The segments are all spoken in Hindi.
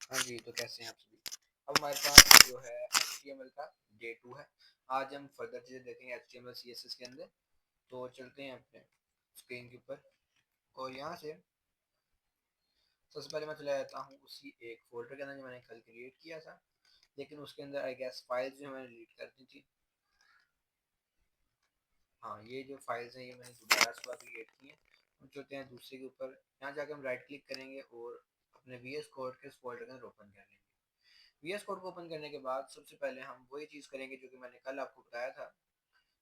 हाँ जी, तो कैसे हैं आप सभी? अब हमारे पास जो है HTML का डे 2 है। आज हम फर्दर चीज़ें देखेंगे HTML CSS के अंदर। तो चलते हैं अपने स्क्रीन के ऊपर और यहाँ से सबसे पहले मैं चला जाता हूँ उसी एक फोल्डर के अंदर जो मैंने कल क्रिएट किया था, लेकिन उसके अंदर आई गेस फाइल्स जो मैंने डिलीट कर दी थी। हाँ, ये जो फाइल्स हैं ये मैंने दोबारा सुबह क्रिएट की हैं। हम चलते हैं दूसरे के ऊपर, यहाँ जाकर हम राइट क्लिक करेंगे और अपने VS कोड के इस फोल्डर के अंदर ओपन कर लेंगे। VS कोड को ओपन करने के बाद सबसे पहले हम वही चीज़ करेंगे जो कि मैंने कल आपको बताया था।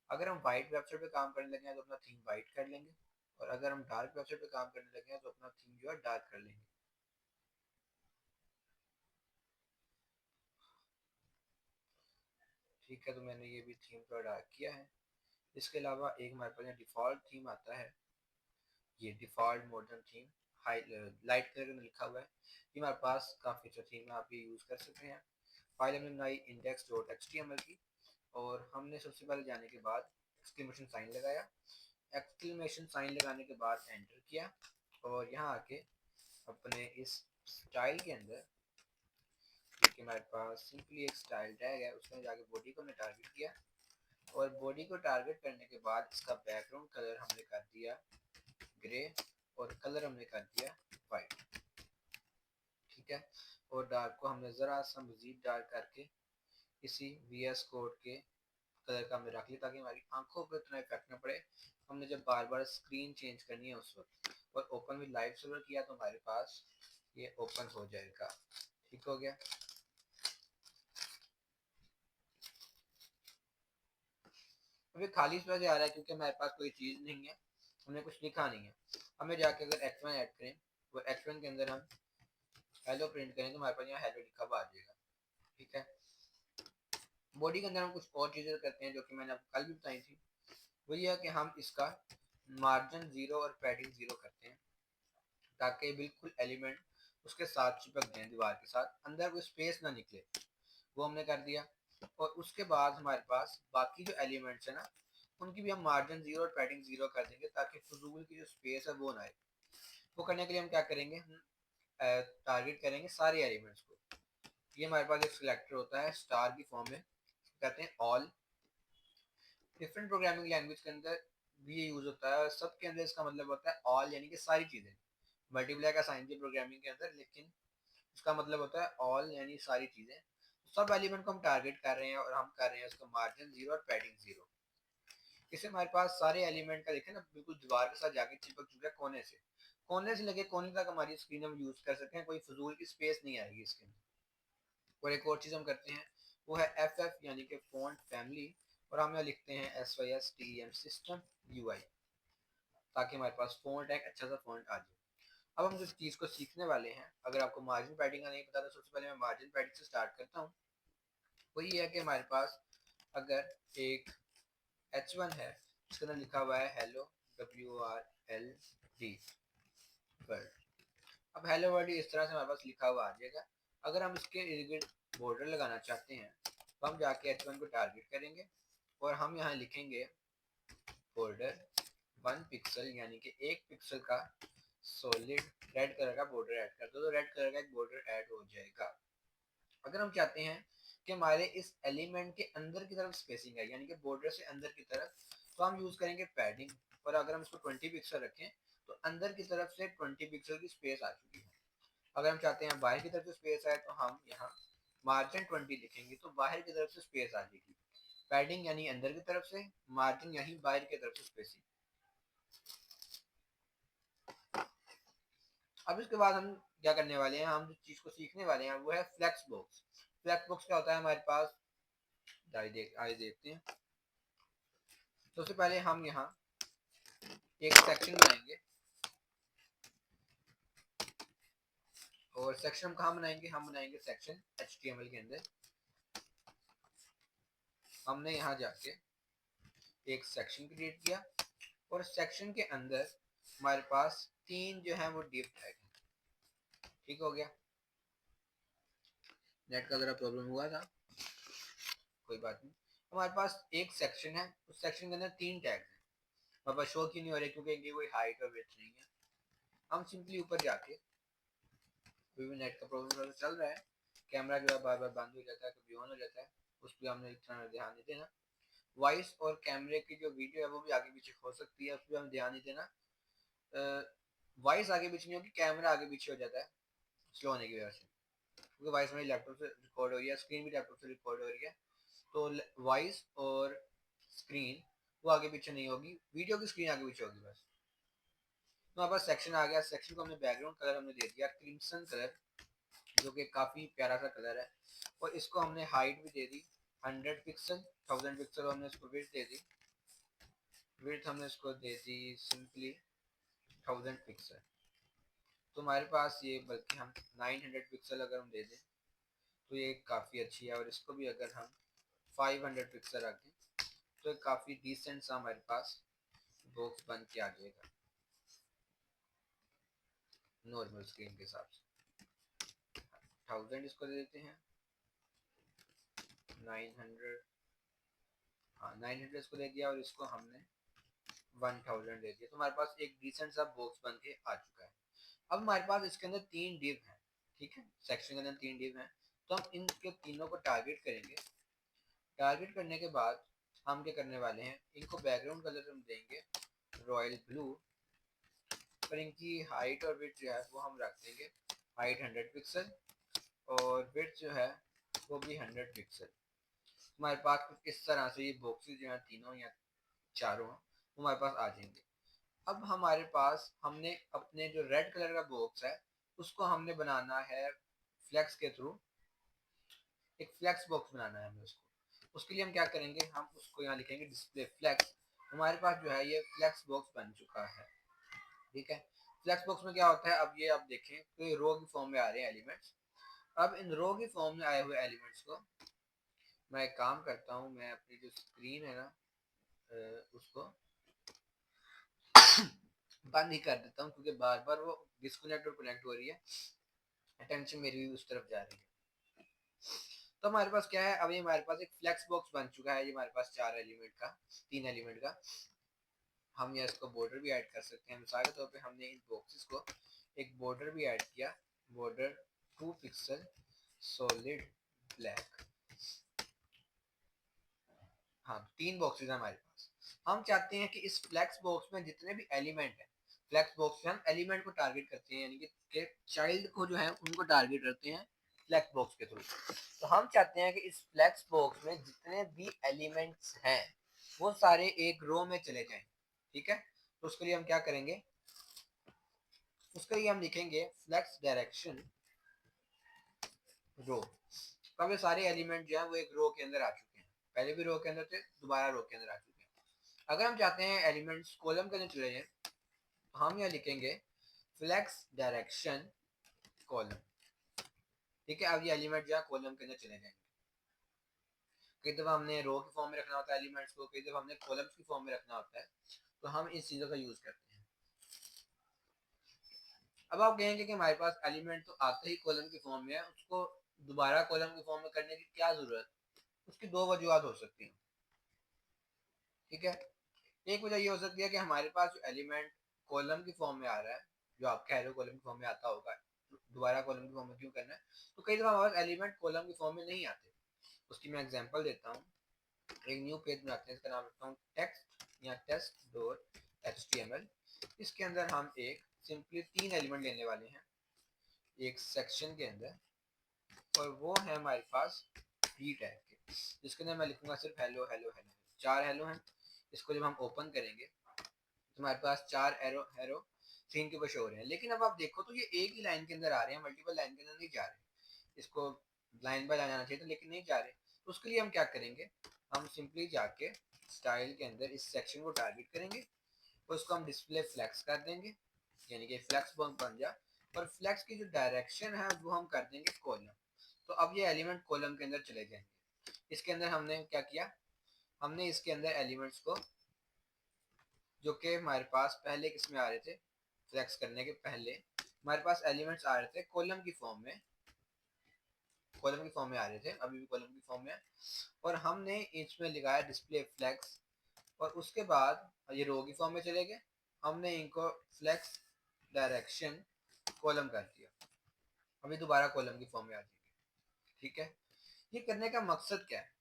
अगर हम वाइट वेबसाइट पे काम करने लगे हैं तो अपना थीम वाइट कर लेंगे, और अगर हम डार्क वेबसाइट पे काम करने लगे हैं तो अपना थीम जो है डार्क कर लेंगे। ठीक है, तो मैंने ये भी थीम थोड़ा डार्क किया है। इसके अलावा एक हमारे पास डिफ़ॉल्ट थीम आता है, ये default modern theme high light colour में लिखा हुआ है। ये हमारे पास काफ़ी अच्छा थीम है, आप ये यूज़ कर सकते हैं। फाइल हमने बनाई index.html की, और हमने सबसे पहले जाने के बाद एक्सक्लेमेशन साइन लगाया। एक्सक्लेमेशन साइन लगाने के बाद एंटर किया, और यहाँ आके अपने इस स्टाइल के अंदर देखिए हमारे पास सिंपली एक स्टाइल टैग है, उसमें जाके बॉडी को हमने टारगेट किया, और बॉडी को टारगेट करने के बाद इसका बैकग्राउंड कलर हमने कर दिया ग्रे, और कलर हमने कर दिया वाइट। ठीक है, और डार्क को हमने ज़रा सा मजीद डार्क करके इसी VS कोड के कलर का हमने रख लिया, ताकि हमारी आंखों पर इतना इफेक्ट ना पड़े हमने जब बार बार स्क्रीन चेंज करनी है उस वक्त। और ओपन विद लाइव सर्वर किया तो हमारे पास ये ओपन हो जाएगा। ठीक हो गया। अभी खाली इस वजह से आ रहा है क्योंकि हमारे पास कोई चीज़ नहीं है, हमने कुछ लिखा नहीं है। हमें जाके अगर H1 ऐड करें, वो H1 के अंदर हम हेलो प्रिंट करें तो हमारे पास यहाँ हेलो लिखा हुआ आ जाएगा। ठीक है, बॉडी के अंदर हम कुछ और चीज़ें करते हैं जो कि मैंने आपको कल भी बताई थी। वो ये है कि हम इसका मार्जिन जीरो और पैडिंग जीरो करते हैं, ताकि बिल्कुल एलिमेंट उसके साथ चिपक जाए, दीवार के साथ अंदर कोई स्पेस ना निकले। वो हमने कर दिया, और उसके बाद हमारे पास बाकी जो एलिमेंट्स है ना, उनकी भी हम मार्जिन जीरो और पैडिंग जीरो कर देंगे, ताकि फजूल की जो स्पेस है वो ना आए। वो करने के लिए हम क्या करेंगे, हम टारगेट करेंगे सारे एलिमेंट्स को। ये हमारे पास एक सिलेक्टर होता है स्टार की फॉर्म में, कहते हैं ऑल। डिफरेंट प्रोग्रामिंग लैंग्वेज के अंदर भी ये यूज होता है, और सबके अंदर इसका मतलब होता है ऑल, यानी कि सारी चीजें। मल्टीप्लाई का साइन भी प्रोग्रामिंग के अंदर, लेकिन इसका मतलब होता है ऑल, यानी सारी चीजें। सब एलिमेंट को हम टारगेट कर रहे हैं, और हम कर रहे हैं उसका मार्जिन जीरो और पैडिंग जीरो। इससे हमारे पास सारे एलिमेंट का देखें ना, बिल्कुल दीवार के साथ जाके चिपक चुका है, कोने से लेके कोने तक हमारी स्क्रीन हम यूज कर सकते हैं, कोई फजूल की स्पेस नहीं आएगी इसके अंदर। और एक और चीज हम करते हैं, वो है FF यानी कि फॉन्ट फैमिली, और हम यहाँ लिखते हैं SYSTEM सिस्टम UI, ताकि हमारे पास फॉन्ट एक अच्छा सा फॉन्ट आ जाए। अब हम जिस चीज़ को सीखने वाले हैं, अगर आपको मार्जिन पैडिंग का नहीं पता तो सबसे पहले मैं मार्जिन पैडिंग से स्टार्ट करता हूँ। वो ये है कि हमारे पास अगर एक H1 है जिसके अंदर लिखा हुआ है हेलो WRLD वर्ल्ड। अब हेलो वर्ल्ड इस तरह से हमारे पास लिखा हुआ आ जाएगा। अगर हम इसके इर्द गिर्द बॉर्डर लगाना चाहते हैं तो हम जाके H1 को टारगेट करेंगे, और हम यहाँ लिखेंगे बॉर्डर 1 पिक्सल, यानी कि 1 पिक्सल का सॉलिड रेड कलर का बॉर्डर ऐड कर दो, तो रेड कलर का एक बॉर्डर ऐड हो जाएगा। अगर हम चाहते हैं कि हमारे इस एलिमेंट के अंदर की तरफ स्पेसिंग है, यानी कि बॉर्डर से अंदर की तरफ, तो हम यूज करेंगे पैडिंग। और अगर हम इसको 20 पिक्सल रखें तो अंदर की तरफ से 20 पिक्सल की स्पेस आ चुकी है। अगर हम चाहते हैं बाहर की तरफ से स्पेस आए तो हम यहाँ मार्जिन 20 लिखेंगे, तो बाहर की तरफ से स्पेस आ जाएगी। पैडिंग यानी अंदर की तरफ से, मार्जिन यानी बाहर की तरफ से स्पेसिंग। अब इसके बाद हम क्या करने वाले हैं, हम जिस चीज को सीखने वाले हैं वो है फ्लेक्स बॉक्स। फ्लेक्स बॉक्स क्या होता है हमारे पास, आइए देखते हैं। सबसे पहले हम यहाँ एक सेक्शन बनाएंगे, और सेक्शन हम कहाँ बनाएंगे, हम बनाएंगे सेक्शन HTML के अंदर। हमने यहाँ जाके एक सेक्शन क्रिएट किया, और सेक्शन के अंदर हमारे पास 3 जो है वो डिव टैग है। ठीक हो गया, नेट का जरा प्रॉब्लम हुआ था, कोई बात नहीं। हमारे पास एक सेक्शन है, उस सेक्शन के अंदर 3 टैग है। हमारे पास शो क्यों नहीं हो रहे, क्योंकि इनकी कोई हाइट और विड्थ नहीं है। हम सिंपली ऊपर जाके अभी भी नेट का प्रॉब्लम चल रहा है, कैमरा जो है बार बार बंद हो जाता है, कभी ऑन हो जाता है, उस पर हमने इतना ध्यान नहीं देना। वॉइस और कैमरे की जो वीडियो है वो भी आगे पीछे हो सकती है, उस पर हम ध्यान नहीं देना। वॉइस आगे पीछे नहीं होगी, कैमरा आगे पीछे हो जाता है स्लो होने की वजह से, क्योंकि वॉइस मेरी लैपटॉप से रिकॉर्ड हो रही है, स्क्रीन भी लैपटॉप से रिकॉर्ड हो रही है, तो वॉइस और स्क्रीन वो आगे पीछे नहीं होगी, वीडियो की स्क्रीन आगे पीछे होगी बस। तो हमारे पास सेक्शन आ गया, सेक्शन को हमने बैकग्राउंड कलर हमने दे दिया क्रिम्सन कलर, जो कि काफ़ी प्यारा सा कलर है, और इसको हमने हाइट भी दे दी 100 पिक्सल, 1000 पिक्सल हमने इसको विड्थ दे दी, विड्थ हमने इसको दे दी सिंपली 1000 पिक्सल। तो हमारे पास ये, बल्कि हम 900 पिक्सल अगर हम दे दें तो ये काफ़ी अच्छी है, और इसको भी अगर हम 500 पिक्सल रख दें तो ये काफ़ी डिसेंट सा हमारे पास बॉक्स बन के आ जाएगा नॉर्मल स्क्रीन के हिसाब से। 1000 इसको दे देते हैं, 900, हाँ 900 इसको दे दिया, और इसको हमने 1000 दे दिया, तो हमारे पास एक डिसेंट सा बॉक्स बन के आ चुका है। अब हमारे पास इसके अंदर 3 डिव हैं, ठीक है, सेक्शन के अंदर 3 डिव हैं, तो हम इनके तीनों को टारगेट करेंगे। टारगेट करने के बाद हम क्या करने वाले हैं, इनको बैकग्राउंड कलर हम देंगे रॉयल ब्लू, पर इनकी हाइट और विड्थ जो है वो हम रख देंगे हाइट 100 पिक्सल, और विड्थ जो है वो भी 100 पिक्सल। हमारे पास कुछ इस तरह से ये बॉक्सेस जो हैं तीनों या चारों वो हमारे पास आ जाएंगे। अब हमारे पास हमने अपने जो रेड कलर का बॉक्स है उसको हमने बनाना है फ्लेक्स के थ्रू, एक फ्लेक्स बॉक्स बनाना है हमें उसको। उसके लिए हम क्या करेंगे, हम उसको यहाँ लिखेंगे डिस्प्ले फ्लेक्स। हमारे पास जो है ये फ्लेक्स बॉक्स बन चुका है, ठीक है। फ्लेक्स बॉक्स में क्या होता है, अब ये आप देखें तो ये रो की फॉर्म में आ रहे हैं एलिमेंट्स। अब इन रो की फॉर्म में आए हुए एलिमेंट्स को मैं एक काम करता हूँ, मैं अपनी जो स्क्रीन है ना उसको बंद ही कर देता हूँ, क्योंकि बार बार वो डिस्कनेक्ट और कनेक्ट हो रही है, अटेंशन मेरी भी उस तरफ जा रही है। तो हमारे पास क्या है, अभी हमारे पास एक फ्लेक्स बॉक्स बन चुका है, ये हमारे पास 4 एलिमेंट का, 3 एलिमेंट का। हम यहाँ इसको बॉर्डर भी ऐड कर सकते हैं, मिसाल के तौर पे हमने इन बॉक्सेस को एक बॉर्डर भी ऐड किया, बॉर्डर 2 पिक्सल सॉलिड ब्लैक। हाँ 3 बॉक्सेस हैं हमारे पास। हम चाहते हैं कि इस फ्लेक्स बॉक्स में जितने भी एलिमेंट हैं, फ्लेक्स बॉक्स में हम एलिमेंट को टारगेट करते हैं, यानी कि चाइल्ड को जो है उनको टारगेट करते हैं फ्लेक्स बॉक्स के थ्रू। तो हम चाहते हैं कि इस फ्लेक्स बॉक्स में जितने भी एलिमेंट्स हैं वो सारे एक रो में चले जाएं, ठीक है। तो उसके लिए हम क्या करेंगे, उसके लिए हम लिखेंगे फ्लेक्स डायरेक्शन रो। अब ये सारे एलिमेंट जो है वो एक रो के अंदर आ चुके हैं, पहले भी रो के अंदर थे, दोबारा रो के अंदर आ चुके हैं। अगर हम चाहते हैं एलिमेंट्स कॉलम के अंदर चले जाएं तो हम यहाँ लिखेंगे फ्लेक्स डायरेक्शन कॉलम, ठीक है। अब ये एलिमेंट जो है कॉलम के अंदर चले जाएंगे। कई दफा हमने रो की फॉर्म में रखना होता है एलिमेंट्स को, कई दफा हमने कॉलम्स की फॉर्म में रखना होता है, तो हम इस चीज़ों का यूज़ करते हैं। अब आप कहेंगे कि हमारे पास एलिमेंट तो आते ही कॉलम की फॉर्म में है, उसको दोबारा कॉलम की फॉर्म में करने की क्या ज़रूरत। उसकी दो वजूहत हो सकती हैं, ठीक है। एक वजह ये हो सकती है कि हमारे पास जो एलिमेंट कॉलम की फॉर्म में आ रहा है, जो आप कह रहे हो कॉलम की फॉर्म में आता होगा, दोबारा कॉलम की फॉर्म में क्यों करना है, तो कई दफा हमारे पास एलिमेंट कॉलम की फॉर्म में नहीं आते। उसकी मैं एग्जांपल देता हूँ, एक न्यू पेज बनाते हैं, इसका नाम रखता हूँ टेक्स्ट या टेस्ट डॉट एचटीएमएल। इसके अंदर हम एक सिंपली 3 एलिमेंट लेने वाले हैं एक सेक्शन के अंदर, और वो है हमारे पास ही टैग के, जिसके अंदर मैं लिखूंगा सिर्फ हेलो हेलो हेलो। 4 हेलो हैं। इसको जब हम ओपन करेंगे तो हमारे पास 4 एरो हेरो स्क्रीन के ऊपर शो हो रहे हैं, लेकिन अब आप देखो तो ये एक ही लाइन के अंदर आ रहे हैं, मल्टीपल लाइन के अंदर नहीं जा रहे। इसको लाइन बाय लाइन आना चाहिए था, लेकिन नहीं जा रहे। तो उसके लिए हम क्या करेंगे, हम सिंपली जाके स्टाइल के अंदर इस सेक्शन को टारगेट करेंगे और उसको हम डिस्प्ले फ्लेक्स कर देंगे, यानी कि फ्लेक्स बन जाए, और फ्लेक्स की जो डायरेक्शन है वो हम कर देंगे कॉलम। तो अब ये एलिमेंट कॉलम के अंदर चले जाएंगे। इसके अंदर हमने क्या किया, हमने इसके अंदर एलिमेंट्स को जो कि हमारे पास पहले किसमें आ रहे थे, फ्लेक्स करने के पहले हमारे पास एलिमेंट्स आ रहे थे कॉलम की फॉर्म में, कॉलम की फॉर्म में आ रहे थे, अभी भी कॉलम की फॉर्म में है, और हमने इसमें लगाया डिस्प्ले फ्लेक्स, और उसके बाद ये रो की फॉर्म में चले गए, हमने इनको फ्लेक्स डायरेक्शन कॉलम कर दिया। अभी दोबारा कॉलम की फॉर्म में आ जाएंगे। ठीक है, ये करने का मकसद क्या है?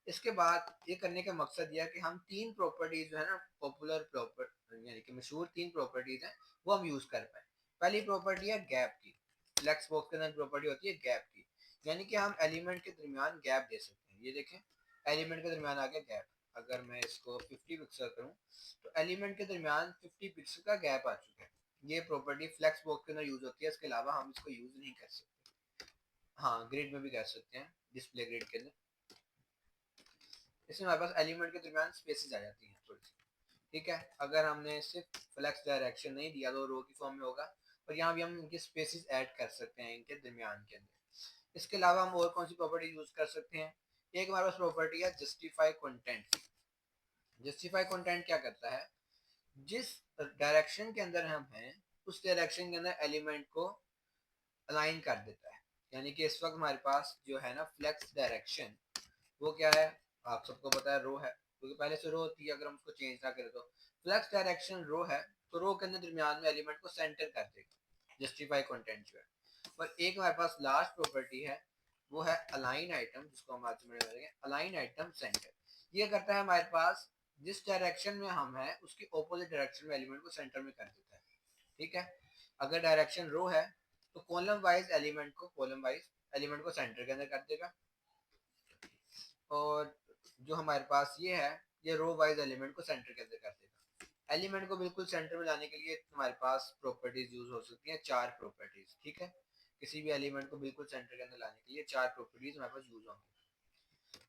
इसके बाद ये करने का मकसद यह है कि हम तीन प्रॉपर्टीज जो है ना, पॉपुलर प्रॉपर्टी यानी कि मशहूर तीन प्रॉपर्टीज हैं, वो हम यूज कर पाए। पहली प्रॉपर्टी है गैप की। फ्लेक्स बॉक्स के अंदर प्रॉपर्टी होती है गैप की, यानी कि हम एलिमेंट के दरमियान गैप दे सकते हैं। ये देखें, एलिमेंट के दरमियान आ गया गैप। अगर मैं इसको 50 पिक्सल करूं तो एलिमेंट के दरमियान 50 पिक्सल का गैप आ चुका है। ये प्रॉपर्टी फ्लेक्स बॉक्स के अंदर यूज होती है, इसके अलावा हम इसको यूज नहीं कर सकते। हाँ, ग्रिड में भी कर सकते हैं, डिस्प्ले ग्रिड के अंदर। इसमें हमारे पास एलिमेंट के दरमियान स्पेसेस आ जाती हैं थोड़ी सी। ठीक है, अगर हमने सिर्फ फ्लेक्स डायरेक्शन नहीं दिया तो रो की फॉर्म में होगा, और यहाँ भी हम इनके स्पेसेस ऐड कर सकते हैं इनके दरमियान के अंदर। इसके अलावा हम और कौन सी प्रॉपर्टी यूज कर सकते हैं? एक हमारे पास प्रॉपर्टी है जस्टिफाई कंटेंट। जस्टिफाई कंटेंट क्या करता है? जिस डायरेक्शन के अंदर हम हैं उस डायरेक्शन के अंदर एलिमेंट को अलाइन कर देता है। यानी कि इस वक्त हमारे पास जो है ना फ्लेक्स डायरेक्शन, वो क्या है? आप सबको पता है रो है, क्योंकि पहले से रो होती है, अगर हम उसको चेंज ना करें तो। फ्लेक्स डायरेक्शन रो है, तो रो के अंदर दरमियान में एलिमेंट को सेंटर कर देगा जस्टिफाई कंटेंट जो है। और एक हमारे पास लास्ट प्रॉपर्टी है, वो है अलाइन आइटम, जिसको हम आज में करेंगे अलाइन आइटम सेंटर। ये करता है हमारे पास जिस डायरेक्शन में हम है उसकी ऑपोजिट डायरेक्शन में एलिमेंट को सेंटर में कर देता है। ठीक है, अगर डायरेक्शन रो है तो कॉलम वाइज एलिमेंट को सेंटर के अंदर कर देगा। और जो हमारे पास ये है, ये रो वाइज एलिमेंट को सेंटर के अंदर कर देगा। एलिमेंट को बिल्कुल सेंटर में लाने के लिए हमारे पास प्रॉपर्टीज यूज हो सकती हैं, चार प्रॉपर्टीज। ठीक है, किसी भी एलिमेंट को बिल्कुल सेंटर के अंदर लाने के लिए चार प्रॉपर्टीज हमारे पास यूज होंगी।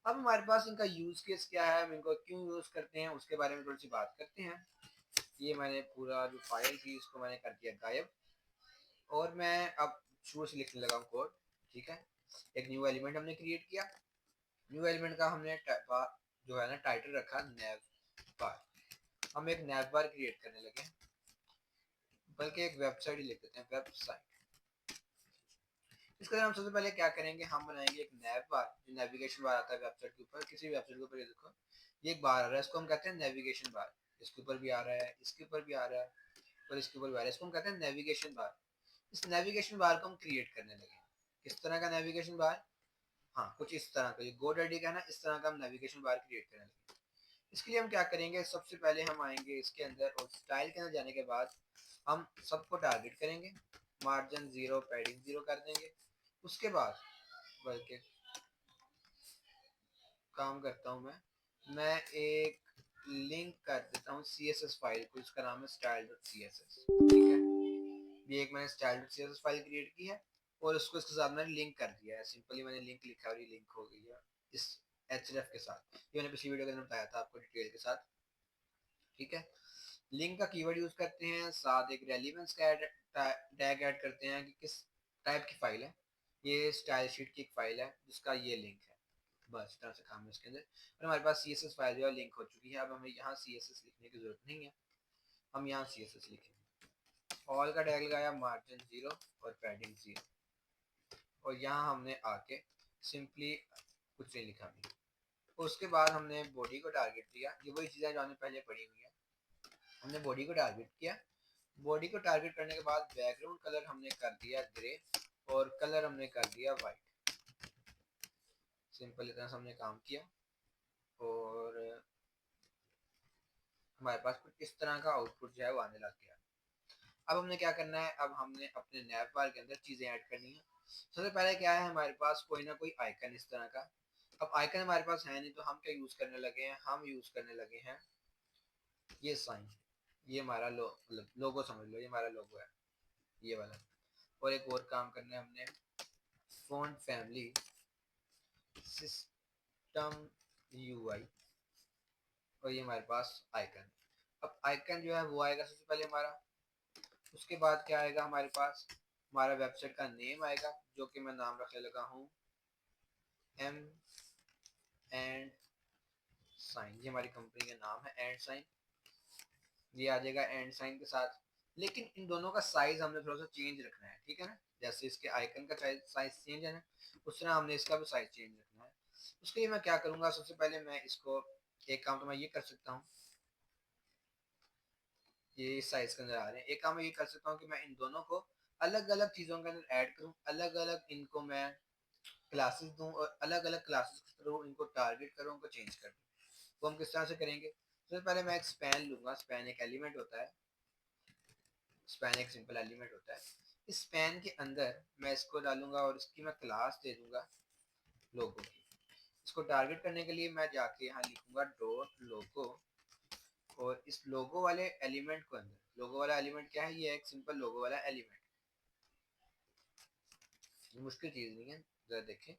अब हमारे पास इनका यूज केस क्या है, हम इनको क्यों यूज करते हैं, उसके बारे में थोड़ी सी बात करते हैं। ये मैंने पूरा जो फाइल थी इसको मैंने कर दिया गायब, और मैं अब शुरू से लिखने लगा हूँ कोड। ठीक है, एक न्यू एलिमेंट हमने क्रिएट किया। न्यू एलिमेंट का हमने जो है ना टाइटल रखा नैव बार। हम एक नैव बार क्रिएट करने लगे, बल्कि एक वेबसाइट ही लिख देते हैं, वेबसाइट। इसके लिए हम सबसे पहले क्या करेंगे, हम बनाएंगे एक नैव बार, जो नेविगेशन बार आता है वेबसाइट के ऊपर। किसी वेबसाइट के ऊपर ये देखो, ये एक बार आ रहा है, इसको हम कहते हैं नेविगेशन बार। इसके ऊपर भी आ रहा है, इसके ऊपर भी आ रहा है, और इसके ऊपर भी आ रहा है, इसको हम कहते हैं नेविगेशन बार। इस नेविगेशन बार को हम क्रिएट करने लगे। किस तरह का नेविगेशन बार? हाँ, कुछ इस तरह का, ये GoDaddy का ना, इस तरह का हम नेविगेशन बार क्रिएट करने लगे। इसके लिए हम क्या करेंगे, सबसे पहले हम आएंगे इसके अंदर, और स्टाइल के अंदर जाने के बाद हम सबको टारगेट करेंगे, मार्जिन 0, पैडिंग 0 कर देंगे। उसके बाद बल्कि काम करता हूँ मैं एक लिंक कर देता हूँ CSS फाइल को, इसका नाम है style.css। ठीक है, ये एक मैंने style.css फाइल क्रिएट की है, और उसको इसके साथ मैंने लिंक कर दिया है। सिंपली मैंने लिंक लिखा और ये लिंक हो गई है इस href के साथ। ये मैंने पिछली वीडियो के अंदर बताया था आपको डिटेल के साथ। ठीक है, लिंक का कीवर्ड यूज करते हैं, साथ एक रेलिवेंस का टैग ऐड करते हैं कि किस टाइप की फाइल है। ये स्टाइल शीट की एक फाइल है जिसका ये लिंक है। बस इस तरह से काम है इसके अंदर, और हमारे पास CSS फाइल जो है लिंक हो चुकी है। अब हमें यहाँ CSS लिखने की जरूरत नहीं है, हम यहाँ CSS लिखेंगे। ऑल का टैग लगाया, मार्जिन 0 और पैडिंग 0, और यहाँ हमने आके सिंपली कुछ नहीं लिखा भी। उसके बाद हमने बॉडी को टारगेट किया, ये वही चीज़ें जो हमने पहले पढ़ी हुई है। हमने बॉडी को टारगेट किया, बॉडी को टारगेट करने के बाद बैकग्राउंड कलर हमने कर दिया ग्रे, और कलर हमने कर दिया वाइट। सिंपल इतना से हमने काम किया, और हमारे पास कुछ इस तरह का आउटपुट जो है वो आने लग गया। अब हमने क्या करना है, अब हमने अपने नैव बार के अंदर चीजें ऐड करनी है। सबसे पहले क्या है, हमारे पास कोई ना कोई आइकन इस तरह का। अब आइकन हमारे पास है नहीं, तो हम क्या यूज करने लगे हैं, हम यूज करने लगे हैं ये साइन। ये हमारा लोगो समझ लो, ये हमारा लोगो है, ये वाला। और एक और काम करना है हमने, फॉन्ट फैमिली सिस्टम UI, और ये हमारे पास आइकन। अब आइकन जो है वो आएगा सबसे पहले हमारा। उसके बाद क्या आएगा हमारे पास, हमारा वेबसाइट का नेम आएगा, जो कि मैं नाम रखने लगा हूँ M एंड साइन। ये हमारी कंपनी का नाम है एंड साइन, ये आ जाएगा एंड साइन के साथ। लेकिन इन दोनों का साइज हमने थोड़ा सा चेंज रखना है। ठीक है ना, जैसे इसके आइकन का साइज चेंज है ना, उस तरह हमने इसका भी साइज चेंज रखना है। उसके लिए मैं क्या करूंगा, सबसे पहले मैं इसको, एक काम तो मैं ये कर सकता हूँ, ये इस साइज के अंदर आ रहे हैं। एक काम मैं ये कर सकता हूँ कि मैं इन दोनों को अलग अलग चीज़ों के अंदर ऐड करूँ, अलग अलग इनको मैं क्लासेस दूँ और अलग अलग क्लासेस के थ्रू इनको टारगेट करूँ, उनको चेंज कर दूँ। वो हम किस तरह से करेंगे? सबसे पहले मैं एक स्पैन लूँगा, स्पैन एक एलिमेंट होता है, स्पैन एक सिंपल एलिमेंट होता है। इस स्पैन के अंदर मैं इसको डालूंगा और इसकी मैं क्लास दे दूंगा लोगो की। इसको टारगेट करने के लिए मैं जाके यहाँ लिखूंगा डॉट लोगो, और इस लोगो वाले एलिमेंट को अंदर, लोगो वाला एलिमेंट क्या है? ये एक सिंपल लोगो वाला एलिमेंट, ये मुश्किल चीज नहीं है। जरा देखें,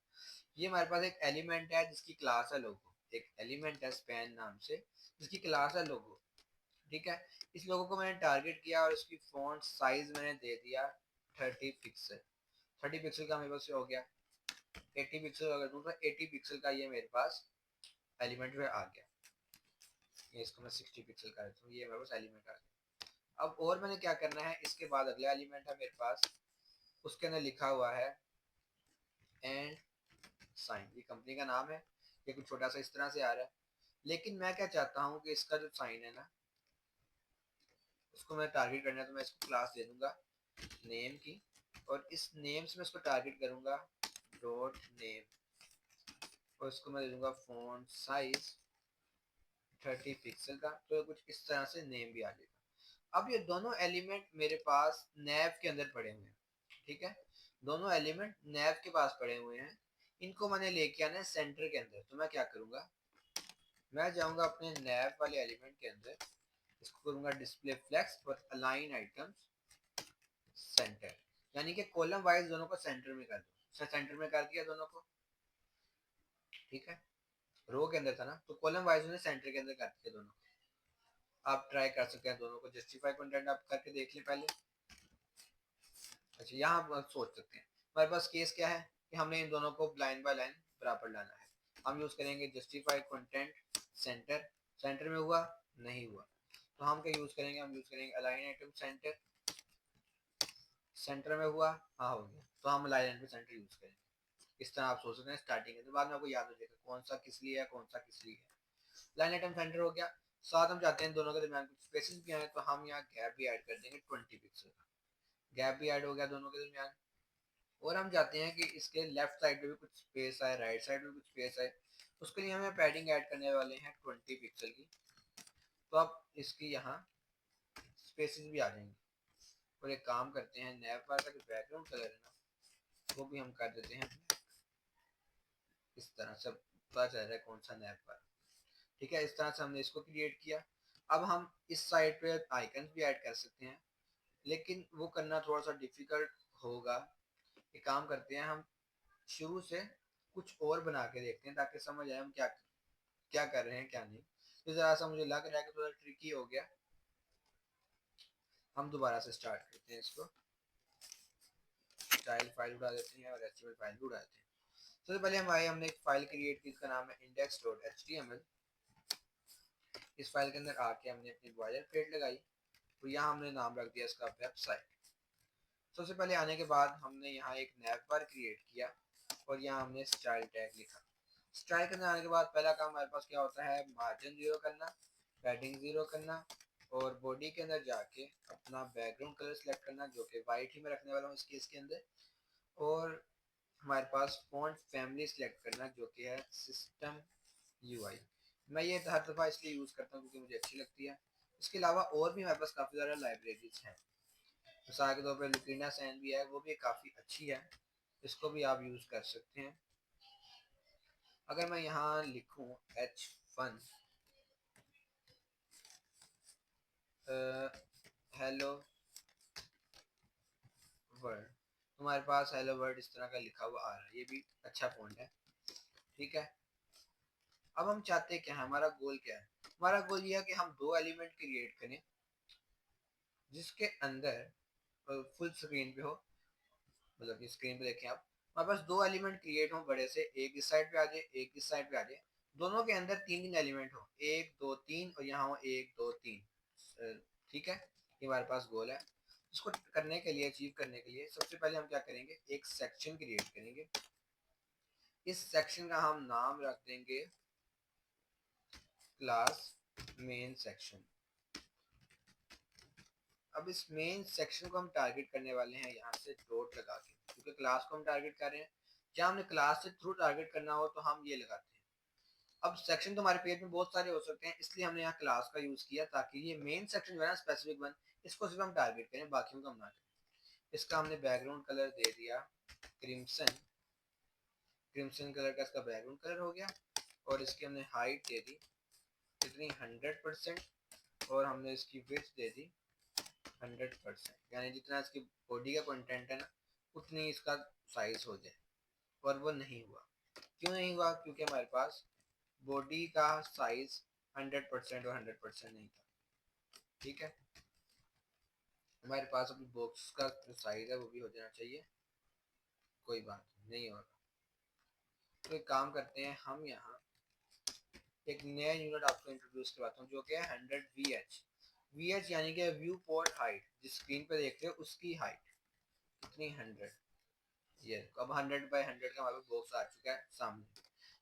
ये हमारे पास एक एलिमेंट है जिसकी क्लास है लोगो, एक एलिमेंट है स्पैन नाम से जिसकी क्लास है लोगो। ठीक है, इस लोगो को मैंने टारगेट किया और इसकी फॉन्ट साइज मैंने दे दिया 30 पिक्सल। 30 पिक्सल का मेरे पास हो गया। 80 पिक्सल अगर दूँ तो 80 पिक्सल का ये मेरे पास एलिमेंट में आ गया। ये इसको मैं 60 पिक्सल कर देता हूँ, ये मेरे पास एलिमेंट आ गया। अब और मैंने क्या करना है, इसके बाद अगला एलिमेंट है मेरे पास, उसके अंदर लिखा हुआ है एंड साइन, ये कंपनी का नाम है। ये कुछ छोटा सा इस तरह से आ रहा है, लेकिन मैं क्या चाहता हूँ कि इसका जो साइन है ना, उसको मैं टारगेट करना है, तो मैं इसको क्लास दे दूंगा नेम की, और इस नेम से मैं इसको टारगेट करूंगा डॉट नेम, और इसको मैं दे दूंगा फॉन्ट साइज 30 पिक्सल का। तो कुछ इस तरह से नेम भी आ जाएगा। अब ये दोनों एलिमेंट मेरे पास नैव के अंदर पड़े हुए हैं। ठीक है, दोनों एलिमेंट नैव के पास पड़े हुए हैं, इनको मैंने लेके आना है सेंटर के अंदर। तो मैं क्या करूंगा, मैं जाऊंगा अपने नैव वाले एलिमेंट के अंदर, इसको करूंगा डिस्प्ले फ्लेक्स और अलाइन आइटम्स सेंटर, यानी कि कॉलम वाइज दोनों को सेंटर में कर दो। सेंटर में कर दिया दोनों को, ठीक है, रो के अंदर था ना, तो कॉलम वाइज उन्हें सेंटर के अंदर कर दिया दोनों को। आप ट्राई कर सकते हैं दोनों को, जस्टिफाई कंटेंट आप करके देख लें पहले। अच्छा, यहाँ आप सोच सकते हैं हमारे पास केस क्या है कि हमने इन दोनों को लाइन बाय लाइन बराबर लाना है। हम यूज करेंगे जस्टिफाई कंटेंट सेंटर, सेंटर में हुआ नहीं हुआ, तो हम क्या यूज करेंगे, हम यूज करेंगे अलाइन आइटम सेंटर, सेंटर में हुआ हाँ हो गया, तो हम अलाइन आइटम सेंटर यूज करेंगे। इस तरह आप सोच सकते हैं स्टार्टिंग है, तो बाद में आपको याद हो जाएगा कौन सा किस लिए है, कौन सा किस लिए है। लाइन आइटम सेंटर हो गया। साथ हम चाहते हैं दोनों के दरमियान कुछ स्पेसेस भी आए, तो हम यहाँ गैप भी ऐड कर देंगे 20 पिक्सल का। गैप भी ऐड हो गया दोनों के दरमियान। और हम चाहते हैं कि इसके लेफ्ट साइड पे भी कुछ स्पेस आए, राइट साइड में कुछ स्पेस आए, उसके लिए हमें पैडिंग ऐड करने वाले हैं 20 पिक्सल की। तो अब इसकी यहाँ स्पेसेस भी आ जाएंगे। और एक काम करते हैं, नैप का जो बैकग्राउंड कलर है ना, वो भी हम कर देते हैं इस तरह से, पता चल रहा है कौन सा नैप का। ठीक है, इस तरह से हमने इसको क्रिएट किया। अब हम इस साइड पे आइकन भी ऐड कर सकते हैं, लेकिन वो करना थोड़ा सा डिफिकल्ट होगा। एक काम करते हैं, हम शुरू से कुछ और बना के देखते हैं ताकि समझ आए हम क्या क्या कर रहे हैं क्या नहीं। तो जरा सा मुझे लग रहा है कि थोड़ा ट्रिकी हो गया, हम दोबारा से स्टार्ट करते हैं इसको। स्टाइल फाइल उड़ा देते हैं और एचटीएमएल फाइल भी उड़ा देते हैं। सबसे पहले हमने एक फाइल क्रिएट की, इसका नाम है index.html। इस फाइल के अंदर आके हमने अपनी बॉयलर प्लेट लगाई, तो यहाँ हमने नाम रख दिया इसका वेबसाइट। सबसे पहले आने के बाद हमने यहाँ एक नैव बार क्रिएट किया और यहाँ हमने स्टाइल टैग लिखा। स्टाइल के अंदर आने के बाद पहला काम हमारे पास क्या होता है, मार्जिन 0 करना, पैडिंग 0 करना, और बॉडी के अंदर जाके अपना बैकग्राउंड कलर सेलेक्ट करना, जो कि वाइट ही मैं रखने वाला हूँ इस केस के अंदर। और हमारे पास फॉन्ट फैमिली सेलेक्ट करना, जो कि है सिस्टम यूआई। मैं ये हर दफ़ा इसलिए यूज़ करता हूँ क्योंकि मुझे अच्छी लगती है। इसके अलावा और भी हमारे पास काफ़ी ज़्यादा लाइब्रेरीज हैं। मिसाल के तौर पर लुकीना सैन भी है, वो भी काफ़ी अच्छी है, इसको भी आप यूज़ कर सकते हैं। अगर मैं यहाँ लिखूँ h1 हेलो वर्ड, तो हमारे पास हेलो वर्ड इस तरह का लिखा हुआ आ रहा है, ये भी अच्छा फॉन्ट है। ठीक है, अब हम चाहते हैं क्या है, हमारा गोल क्या है? हमारा गोल ये है कि हम दो एलिमेंट क्रिएट करें जिसके अंदर फुल स्क्रीन पे हो, मतलब कि स्क्रीन पे देखें आप, हमारे पास दो एलिमेंट क्रिएट हो बड़े से, एक इस साइड पे आ जाए एक इस साइड पे आ जाए, दोनों के अंदर तीन तीन एलिमेंट हो, एक दो तीन, और यहाँ हो एक दो तीन। ठीक है, ये हमारे पास गोल है। इसको करने के लिए, अचीव करने के लिए सबसे पहले हम क्या करेंगे, एक सेक्शन क्रिएट करेंगे। इस सेक्शन का हम नाम रख देंगे क्लास मेन सेक्शन। अब इस मेन सेक्शन को हम टारगेट करने वाले हैं यहाँ से डॉट लगा के, क्योंकि क्लास को हम टारगेट कर रहे हैं। जहाँ हमने क्लास से थ्रू टारगेट करना हो तो हम ये लगाते हैं। अब सेक्शन तो हमारे पेज में बहुत सारे हो सकते हैं, इसलिए हमने यहाँ क्लास का यूज किया ताकि ये मेन सेक्शन जो है ना स्पेसिफिक वन, इसको सिर्फ हम टारगेट करें, बाकियों को हम ना करें। इसका हमने बैकग्राउंड कलर दे दिया क्रिम्सन, क्रिम्सन कलर का इसका बैकग्राउंड कलर हो गया। और इसकी हमने हाइट दे दी कितनी 100%, और हमने इसकी विड्थ दे दी 100%, यानी जितना इसकी बॉडी का कंटेंट है ना उतनी इसका साइज हो जाए। और वो नहीं हुआ। क्यों नहीं हुआ? क्योंकि हमारे पास बॉडी का साइज 100% और 100% नहीं था। ठीक है, हमारे पास अभी बॉक्स का जो साइज है वो भी हो जाना चाहिए। कोई बात नहीं होगा। तो एक काम करते हैं, हम यहाँ एक नया यूनिट आपको इंट्रोड्यूस करवाता हूँ जो कि है 100 VH यानी कि व्यू पोर्ट हाइट। जिस स्क्रीन पे देख रहे हो उसकी हाइट कितनी 100। ये अब 100 by 100 का हमारे बॉक्स आ चुका है सामने।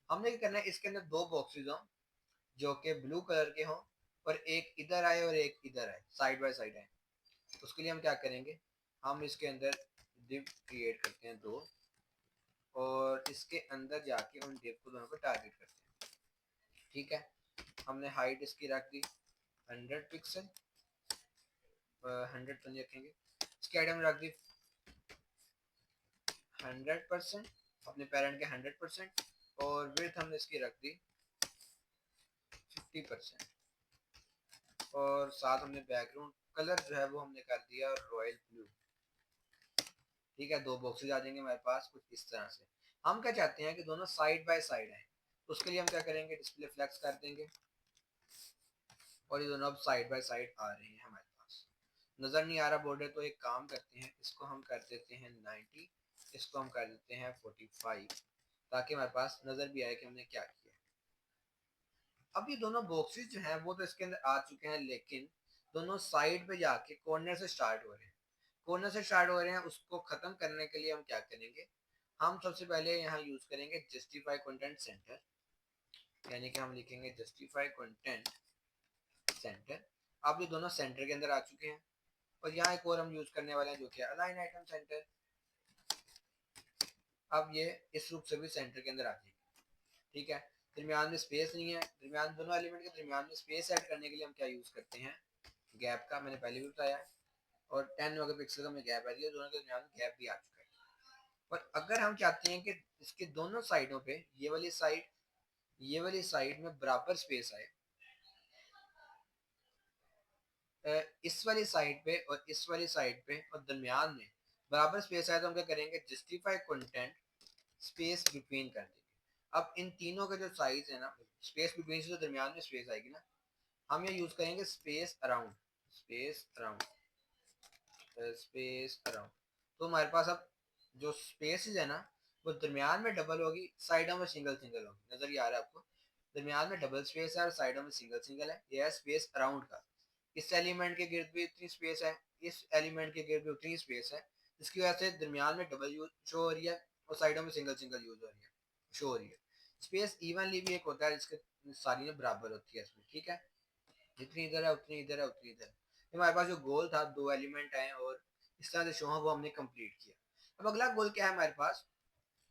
हमने क्या करना है, इसके अंदर दो बॉक्सेस हों जो कि ब्लू कलर के हों, और एक इधर आए और एक इधर आए, साइड बाय साइड आए। उसके लिए हम क्या करेंगे, हम इसके अंदर डिव क्रिएट करते हैं दो, और इसके अंदर जाके उन डिव को दोनों को टारगेट करते हैं। ठीक है, हमने हाइट इसकी रख दी 100 पिक्सल, 100 तो नहीं रखेंगे, इसकी हाइट हमने रख दी 100%, अपने पेरेंट के 100%, और विड्थ हमने इसकी रख दी 50%, और साथ हमने बैकग्राउंड कलर जो है वो हमने कर दिया रॉयल ब्लू। ठीक है, दो बॉक्सेज आ जाएंगे हमारे पास कुछ इस तरह से। हम क्या चाहते हैं कि दोनों साइड बाय साइड आए, तो उसके लिए हम क्या करेंगे, डिस्प्ले फ्लेक्स कर देंगे, और ये दोनों अब साइड बाय साइड आ रहे हैं हमारे पास। नजर नहीं आ रहा बॉर्डर, तो एक काम करते हैं, इसको हम कर देते हैं 90, इसको हम कर देते हैं 45, ताकि हमारे पास नजर भी आए कि हमने क्या किया। अब ये दोनों बॉक्सेस जो हैं वो तो इसके अंदर आ चुके हैं, लेकिन दोनों साइड पे जाके कॉर्नर से स्टार्ट हो रहे हैं। कॉर्नर से स्टार्ट हो रहे हैं, उसको खत्म करने के लिए हम क्या करेंगे, हम सबसे पहले यहाँ यूज करेंगे जस्टिफाई कंटेंट सेंटर, यानी कि हम लिखेंगे जस्टिफाई कंटेंट सेंटर। अब ये दोनों सेंटर के अंदर आ चुके हैं, और यहाँ एक और हम यूज करने वाले हैं जो कि अलाइन आइटम सेंटर। अब ये इस रूप से भी सेंटर के अंदर आ जाएगी। ठीक है, दरमियान में स्पेस नहीं है, दरमियान दोनों एलिमेंट के दरमियान में स्पेस ऐड करने के लिए हम क्या यूज करते हैं, गैप का। मैंने पहले भी बताया है, और 10 मेगापिक्सल का मैं गैप है दिया, दोनों के दरमियान में गैप भी आ चुका है। और अगर हम चाहते हैं कि इसके दोनों साइडों पे ये वाली साइड में बराबर स्पेस आए, इस वाली साइड पे और इस वाली साइड पे और दरमियान में बराबर स्पेस आए, तो हम क्या करेंगे, जस्टिफाई कंटेंट स्पेस बिटवीन कर देंगे। अब इन तीनों का जो साइज है ना, स्पेस बिटवीन से तो दरमियान में स्पेस आएगी ना, हम ये यूज करेंगे space around, space around, space around. तो हमारे पास अब जो स्पेस है ना वो दरमियान में डबल होगी, साइडों में सिंगल सिंगल होगी। नजर ये आ रहा है आपको, दरमियान में डबल स्पेस है और साइडों में सिंगल सिंगल है। यह है स्पेस अराउंड का। इस एलिमेंट के गिर्द भी इतनी स्पेस है, इस एलिमेंट के गिर्द भी उतनी स्पेस है, इसकी वजह से दरमियान में डबल यूज शो हो रही है और साइडों में सिंगल सिंगल यूज हो रही है, शो हो रही है। स्पेस इवनली भी एक होता है जिसके सारी में बराबर होती है इसमें। ठीक है, जितनी इधर है उतनी इधर है उतनी इधर है। हमारे पास जो गोल था, दो एलिमेंट आए और इस तरह से शो है, वो हमने कंप्लीट किया। अब अगला गोल क्या है हमारे पास,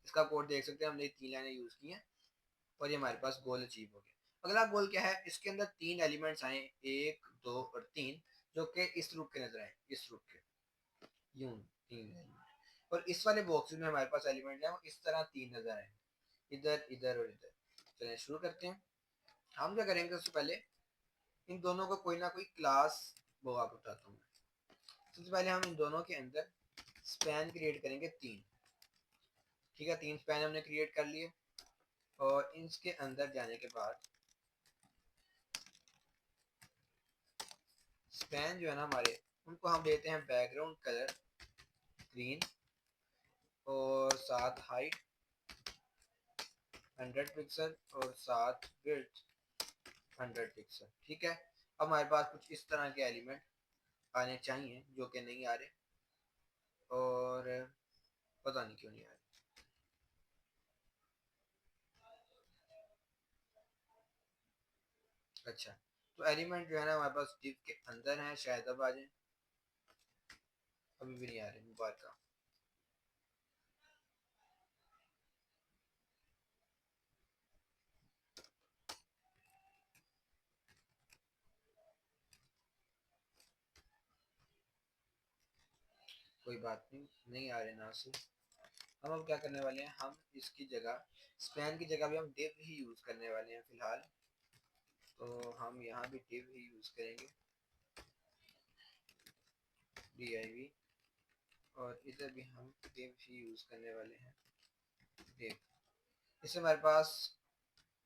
इसका कोड देख सकते हैं, हमने 3 लाइनें यूज की हैं और ये हमारे पास गोल अचीव हो गया। अगला गोल क्या है, इसके अंदर 3 एलिमेंट्स आए, 1 2 और 3, जो कि इस रूप के नजर आए, इस रूप के यूं 3 एलिमेंट। और इस वाले बॉक्स में हमारे पास एलिमेंट है वो इस तरह 3 नजर आए, इधर इधर और इधर। चलिए शुरू करते हैं। हम क्या करेंगे, उससे पहले इन दोनों को कोई ना कोई क्लास वो आप बताता हूँ। सबसे पहले हम इन दोनों के अंदर स्पैन क्रिएट करेंगे 3। ठीक है, 3 स्पैन हमने क्रिएट कर लिए, और इसके अंदर जाने के बाद स्पैन जो है ना हमारे, उनको हम देते हैं बैकग्राउंड कलर ग्रीन, और साथ हाइट 100 पिक्सल, और साथ विड्थ 100 पिक्सल। ठीक है, अब हमारे पास कुछ इस तरह के एलिमेंट आने चाहिए जो कि नहीं आ रहे, और पता नहीं क्यों नहीं आ रहे। अच्छा, तो एलिमेंट जो है ना हमारे पास डिव के अंदर है, शायद अब आ जाए। अभी भी नहीं आ रहे मुबारक। कोई बात नहीं, नहीं आ रहे ना से। हम अब क्या करने वाले हैं, हम इसकी जगह स्पैन की जगह भी हम div ही यूज करने वाले हैं फिलहाल। तो हम यहाँ भी div ही यूज करेंगे, div, और इधर भी हम div ही यूज करने वाले हैं, div। इससे हमारे पास,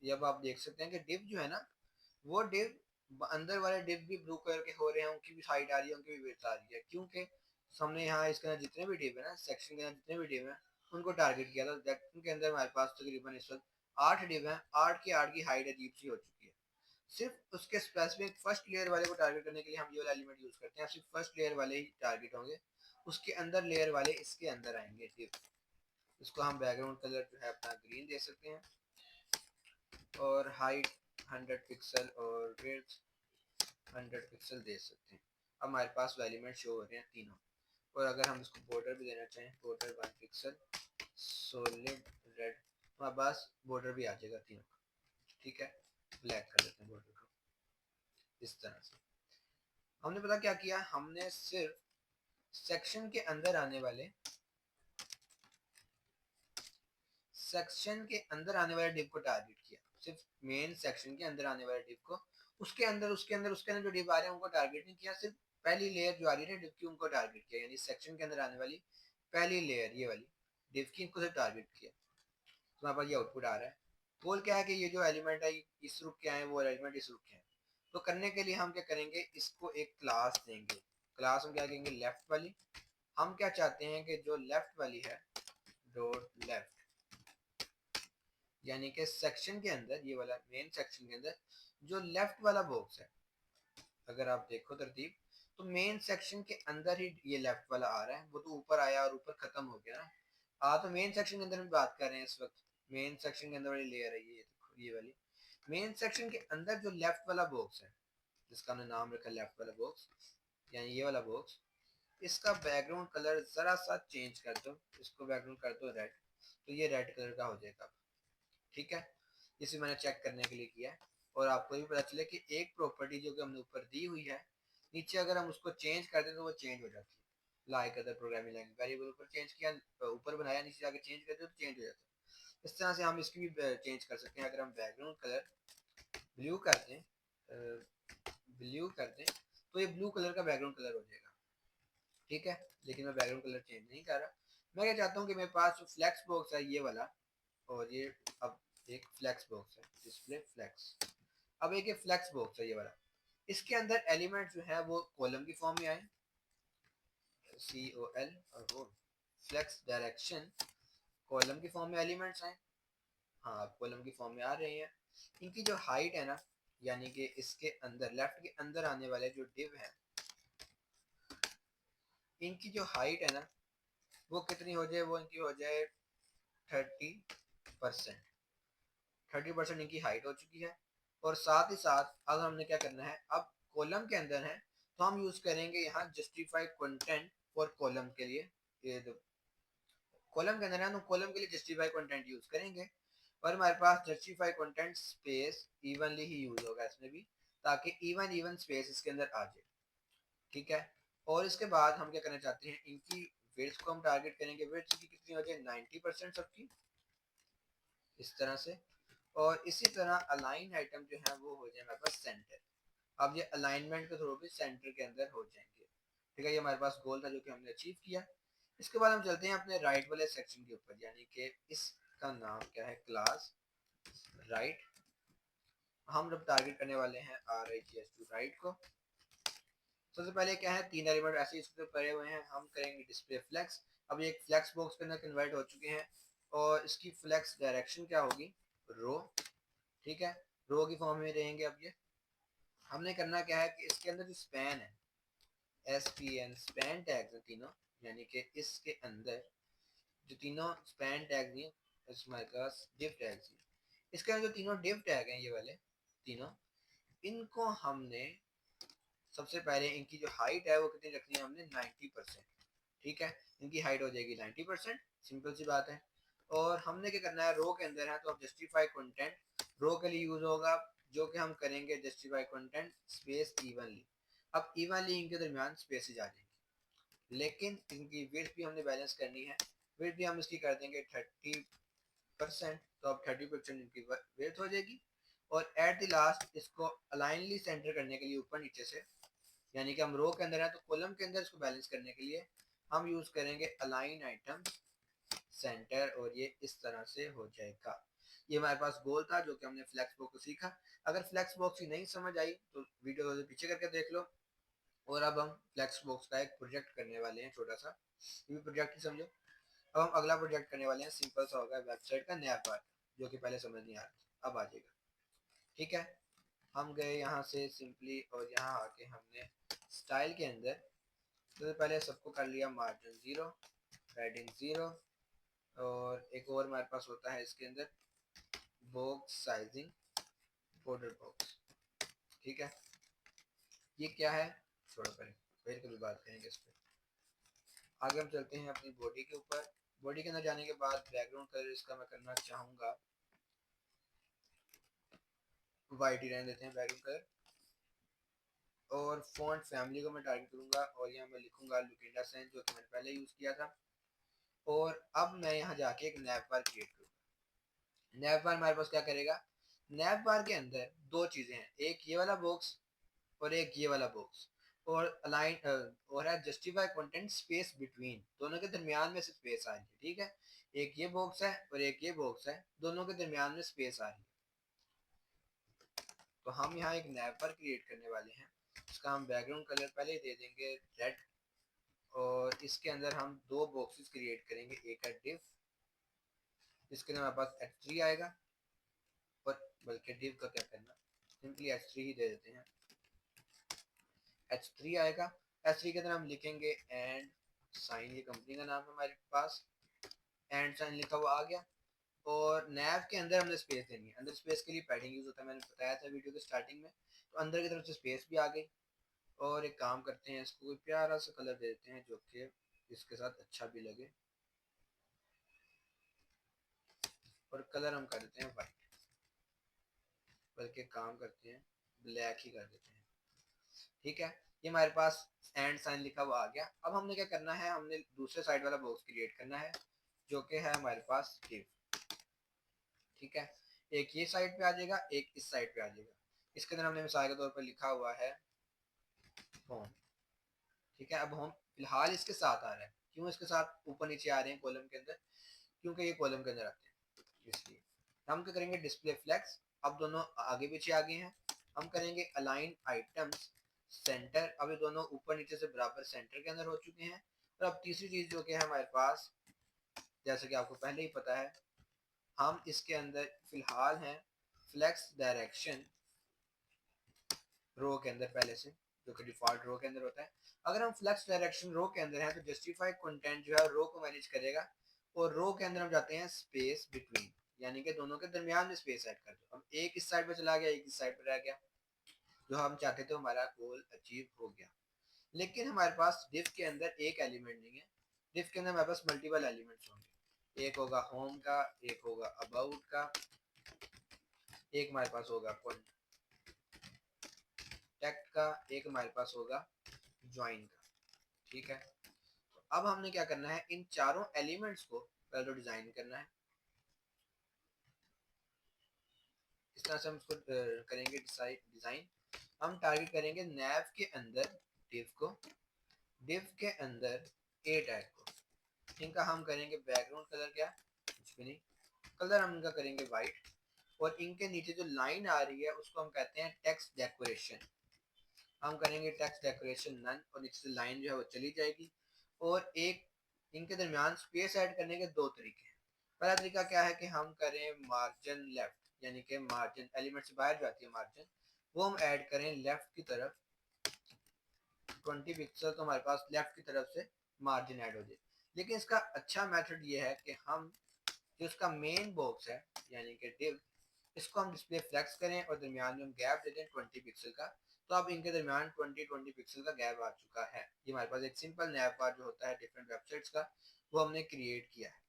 ये अब आप देख सकते हैं कि div जो है ना, वो div अंदर वाले div भी ब्लू कलर के हो रहे हैं, उनकी भी हाइट आ रही है, उनकी भी विड्थ आ रही है, क्योंकि हमने यहाँ इसके अंदर जितने भी div है ना, सेक्शन के अंदर जितने भी div हैं उनको टारगेट किया था। उनके अंदर हमारे पास तकरीबन इस वक्त 8 div हैं, 8 की 8 की हाइट अजीब सी हो चुकी है। सिर्फ उसके स्पेसिफिक फर्स्ट लेयर वाले को टारगेट करने के लिए हम ये वाला एलिमेंट यूज करते हैं, सिर्फ फर्स्ट लेयर वाले ही टारगेट होंगे, उसके अंदर लेयर वाले इसके अंदर आएंगे div। इसको हम बैकग्राउंड कलर जो है अपना ग्रीन दे सकते हैं, और हाइट 100 पिक्सल और विड्थ 100 पिक्सल दे सकते हैं। अब हमारे पास एलिमेंट शो हो रहे हैं तीनों। और अगर हम इसको बॉर्डर भी देना चाहें, बॉर्डर 1 पिक्सल सॉलिड रेड, हमारे पास बॉर्डर भी आ जाएगा तीनों का। ठीक है, ब्लैक कर देते हैं बॉर्डर को इस तरह से। हमने पता क्या किया, हमने सिर्फ सेक्शन के अंदर आने वाले, सेक्शन के अंदर आने वाले डिव को टारगेट किया, सिर्फ मेन सेक्शन के अंदर आने वाले डिव को। उसके अंदर जो डिव आ रहे हैं उनको टारगेट नहीं किया, सिर्फ पहली लेयर जो आ रही है डिव की उनको टारगेट किया, यानी सेक्शन के अंदर आने वाली पहली लेयर ये वाली डिव की, इनको सिर्फ टारगेट किया। तो हमारे पास ये आउटपुट आ रहा है। गोल क्या है कि ये जो एलिमेंट है इस रुख के आए, वो एलिमेंट इस रुख के आए। तो करने के लिए हम क्या करेंगे, इसको एक क्लास देंगे। क्लास हम क्या कहेंगे, लेफ्ट वाली। हम क्या चाहते हैं कि जो लेफ्ट वाली है, डॉट लेफ्ट, यानी कि सेक्शन के अंदर, ये वाला मेन सेक्शन के अंदर जो लेफ्ट वाला बॉक्स है, अगर आप देखो तरतीब, तो मेन सेक्शन के अंदर ही ये लेफ्ट वाला आ रहा है। वो तो ऊपर आया और ऊपर खत्म हो गया ना। तो मेन सेक्शन के अंदर हम बात कर रहे हैं इस वक्त। मेन सेक्शन के अंदर वाली लेयर है ये, देखो ये वाली मेन सेक्शन के अंदर जो लेफ्ट वाला बॉक्स है, जिसका हमने नाम रखा लेफ्ट वाला बॉक्स, यानी ये वाला बॉक्स, इसका बैकग्राउंड कलर जरा सा चेंज कर दो, इसको बैकग्राउंड कर दो रेड, तो ये रेड कलर का हो जाएगा। ठीक है, इसे मैंने चेक करने के लिए किया है। और आपको भी पता चले कि एक प्रॉपर्टी जो कि हमने ऊपर दी हुई है, नीचे अगर हम उसको चेंज कर दें तो वो चेंज हो जाती है। Like other programming language, variable ऊपर चेंज किया, ऊपर बनाया, नीचे जाके चेंज कर दो तो चेंज हो जाता है। इस तरह से हम इसकी भी चेंज कर सकते हैं। अगर हम बैकग्राउंड कलर ब्लू कर दें, ब्लू कर दें, तो ये ब्लू कलर का बैकग्राउंड कलर हो जाएगा। ठीक है, लेकिन मैं बैकग्राउंड कलर चेंज नहीं कर रहा। मैं क्या चाहता हूँ कि मेरे पास जो फ्लैक्स बॉक्स है ये वाला, और ये अब एक फ्लैक्स बॉक्स है, डिस्प्ले फ्लैक्स। अब एक ये फ्लैक्स बॉक्स है ये वाला, इसके अंदर एलिमेंट जो है वो कॉलम की फॉर्म में आए, COL, और वो फ्लैक्स डायरेक्शन कॉलम की फॉर्म में एलिमेंट्स आए। हाँ, कॉलम की फॉर्म में आ रहे हैं। इनकी जो हाइट है ना, यानी कि इसके अंदर लेफ्ट के अंदर आने वाले जो डिव है, इनकी जो हाइट है ना, वो कितनी हो जाए, वो इनकी हो जाए 30%। 30% इनकी हाइट हो चुकी है। और साथ ही साथ अब हमने क्या करना है, अब कॉलम के अंदर है तो हम यूज करेंगे यहाँ जस्टिफाई कंटेंट फॉर कॉलम के लिए। ये कॉलम के अंदर है तो कॉलम के लिए जस्टिफाई कंटेंट यूज करेंगे, और हमारे पास जस्टिफाई कंटेंट स्पेस इवनली ही यूज होगा इसमें भी, ताकि इवन स्पेस इसके अंदर आ जाए। ठीक है, और इसके बाद हम क्या करना चाहते हैं, इनकी वेट्स को हम टारगेट करेंगे, वेट्स की कितनी हो जाए 90% सबकी, इस तरह से। और इसी तरह अलाइन आइटम जो है वो हो जाए हमारे पास सेंटर। अब ये अलाइनमेंट के थ्रू भी सेंटर के अंदर हो जाएंगे। ठीक है, ये हमारे पास गोल था जो कि हमने अचीव किया। इसके बाद हम चलते हैं अपने राइट वाले सेक्शन के ऊपर, यानी कि इसका नाम क्या है, क्लास राइट। हम जब टारगेट करने वाले हैं RIGS राइट को। सबसे पहले क्या है, तीन एलिमेंट ऐसे इसके पड़े हुए हैं, हम करेंगे डिस्प्ले फ्लेक्स। अब ये एक फ्लेक्स बॉक्स के अंदर कन्वर्ट हो चुके हैं, और इसकी फ्लेक्स डायरेक्शन क्या होगी, रो। ठीक है, रो की फॉर्म में रहेंगे। अब ये हमने करना क्या है कि इसके अंदर जो स्पैन है, SPN स्पैन टैग्स हैं तीनों, यानी कि इसके अंदर जो तीनों स्पैन टैग हैं, हमारे पास डिव टैग्स हैं, इसके अंदर जो तीनों डिव टैग हैं ये वाले तीनों, इनको हमने सबसे पहले इनकी जो हाइट है वो कितनी रखनी है, हमने 90%। ठीक है, इनकी हाइट हो जाएगी 90%, सिंपल सी बात है। और हमने क्या करना है, रो के अंदर है तो अब जस्टिफाई कंटेंट रो के लिए यूज होगा, जो कि हम करेंगे जस्टिफाई कंटेंट स्पेस इवनली। अब इवनली इनके दरमियान स्पेसेज आ जाएंगी, लेकिन इनकी विड्थ भी हमने बैलेंस करनी है। विड्थ भी हम इसकी कर देंगे 30%, तो अब 30% इनकी विड्थ हो जाएगी। और एट द लास्ट इसको अलाइनली सेंटर करने के लिए ऊपर नीचे से, यानी कि हम रो के अंदर है तो कॉलम के अंदर इसको बैलेंस करने के लिए हम यूज करेंगे अलाइन आइटम सेंटर, और ये इस तरह से हो जाएगा। ये हमारे पास गोल था जो कि हमने फ्लेक्स बॉक्स को सीखा। अगर फ्लेक्स बॉक्स की नहीं समझ आई तो वीडियो को पीछे करके देख लो। और अब हम फ्लेक्स बॉक्स का एक प्रोजेक्ट करने वाले हैं छोटा सा, ये भी प्रोजेक्ट ही समझो। अब हम अगला प्रोजेक्ट करने वाले हैं, सिंपल सा होगा वेबसाइट का नया पार्ट, जो कि पहले समझ नहीं आ रहा था, अब आ जाएगा। ठीक है, हम गए यहाँ से सिंपली, और यहाँ आके हमने स्टाइल के अंदर तो पहले सबको कर लिया मार्जिन 0, पैडिंग 0, और एक और हमारे पास होता है इसके अंदर बॉक्स साइजिंग बॉर्डर बॉक्स। ठीक है, ये क्या है छोड़ो, पहले फिर कभी बात करेंगे इस पर। आगे हम चलते हैं अपनी बॉडी के ऊपर। बॉडी के अंदर जाने के बाद बैकग्राउंड कलर इसका मैं करना चाहूँगा वाइट ही रहने देते हैं बैकग्राउंड कलर। और फॉन्ट फैमिली को मैं टारगेट करूँगा, और यहाँ मैं लिखूँगा लुकिंडा साइन, जो कि मैंने पहले यूज़ किया था। और अब मैं यहाँ जाके एक नैप बार क्रिएट करूँगा। नैप बार हमारे पास क्या करेगा, नैप बार के अंदर दो चीज़ें हैं, एक ये वाला बॉक्स और एक ये वाला बॉक्स। और अलाइन और है जस्टिफाई कंटेंट स्पेस बिटवीन, दोनों के दरमियान में से स्पेस आ रही है। ठीक है, एक ये बॉक्स है और एक ये बॉक्स है, दोनों के दरमियान में स्पेस आ रही है। तो हम यहाँ एक नैपर क्रिएट करने वाले हैं, इसका हम बैकग्राउंड कलर पहले ही दे देंगे रेड। और इसके अंदर हम दो बॉक्सेस क्रिएट करेंगे, एक है डिव, इसके अंदर हमारे पास h3 आएगा, और बल्कि डिव का क्या करना, सिंपली h3 ही दे देते हैं। h3 आएगा, h3 के अंदर हम लिखेंगे एंड साइन, ये कंपनी का नाम है हमारे पास, एंड साइन लिखा हुआ आ गया। और नैव के अंदर हमने स्पेस देनी है, अंदर स्पेस के लिए पैडिंग यूज होता है, मैंने बताया था वीडियो के स्टार्टिंग में। तो अंदर की तरफ से स्पेस भी आ गई। और एक काम करते हैं, इसको कोई प्यारा सा कलर दे देते हैं जो कि इसके साथ अच्छा भी लगे, और कलर हम कर देते हैं वाइट, बल्कि काम करते हैं ब्लैक ही कर देते हैं। ठीक है, ये हमारे पास एंड साइन लिखा हुआ आ गया। अब हमने क्या करना है, हमने दूसरे साइड वाला बॉक्स क्रिएट करना है, जो कि है हमारे पास डिव। ठीक है, एक ये साइड पे आ जाएगा, एक इस साइड पे आ जाएगा। इसके अंदर हमने मिसाल के तौर पर लिखा हुआ है होम। ठीक है, अब होम फिलहाल इसके साथ आ रहा है, क्यों इसके साथ ऊपर नीचे आ रहे हैं कॉलम के अंदर, क्योंकि ये कॉलम के अंदर आते हैं, इसलिए हम क्या करेंगे डिस्प्ले फ्लेक्स। अब दोनों आगे पीछे आ गए हैं, हम करेंगे अलाइन आइटम्स सेंटर, अब ये दोनों ऊपर नीचे से बराबर सेंटर के अंदर हो चुके हैं। और अब तीसरी चीज जो कि है हमारे पास, जैसे कि आपको पहले ही पता है, हम इसके अंदर फिलहाल हैं फ्लेक्स डायरेक्शन रो के अंदर पहले से, जो कि डिफॉल्ट रो के अंदर होता है। अगर हम फ्लेक्स डायरेक्शन रो के अंदर हैं तो जस्टिफाई कंटेंट जो है रो को मैनेज करेगा, और रो के अंदर हम जाते हैं स्पेस बिटवीन, यानी कि दोनों के दरमियान में स्पेस ऐड कर दो। अब एक इस साइड पे चला गया, एक इस साइड पे रह गया, जो हम चाहते थे हमारा गोल अचीव हो गया। लेकिन हमारे पास डिव के अंदर एक एलिमेंट नहीं है, डिव के अंदर हमारे पास मल्टीपल एलिमेंट्स होंगे, एक होगा होम का, एक होगा अबाउट का, एक हमारे पास होगा कॉन्टैक्ट का, एक हमारे पास होगा ज्वाइन का। ठीक है, तो अब हमने क्या करना है, इन चारों एलिमेंट्स को पहले तो डिजाइन करना है। इस तरह से हम इसको करेंगे डिजाइन। हम टारगेट करेंगे नैव के अंदर डिव को, डिव के अंदर ए टैग को। इनका हम करेंगे बैकग्राउंड कलर क्या, कुछ भी नहीं, कलर हम इनका करेंगे वाइट। और इनके नीचे जो लाइन आ रही है उसको हम कहते हैं टेक्स्ट डेकोरेशन, हम करेंगे टेक्स्ट डेकोरेशन नन, और नीचे से लाइन जो है वो चली जाएगी। और एक इनके दरमियान स्पेस ऐड करने के दो तरीके हैं। पहला तरीका क्या है कि हम करें मार्जिन लेफ्ट, यानी कि मार्जिन एलिमेंट से बाहर जाती है मार्जिन, वो हम ऐड करें लेफ्ट की तरफ 20 पिक्सल, तो हमारे पास लेफ्ट की तरफ से मार्जिन ऐड हो जाए। लेकिन इसका अच्छा मेथड ये है कि हम जो इसका मेन बॉक्स है, यानी कि डिव, इसको हम डिस्प्ले फ्लेक्स करें और दरमियान में हम गैप दे दें 20 पिक्सल का, तो अब इनके दरमियान 20-20 पिक्सल का गैप आ चुका है। ये हमारे पास एक सिंपल नैव बार जो होता है डिफरेंट वेबसाइट्स का, वो हमने क्रिएट किया है।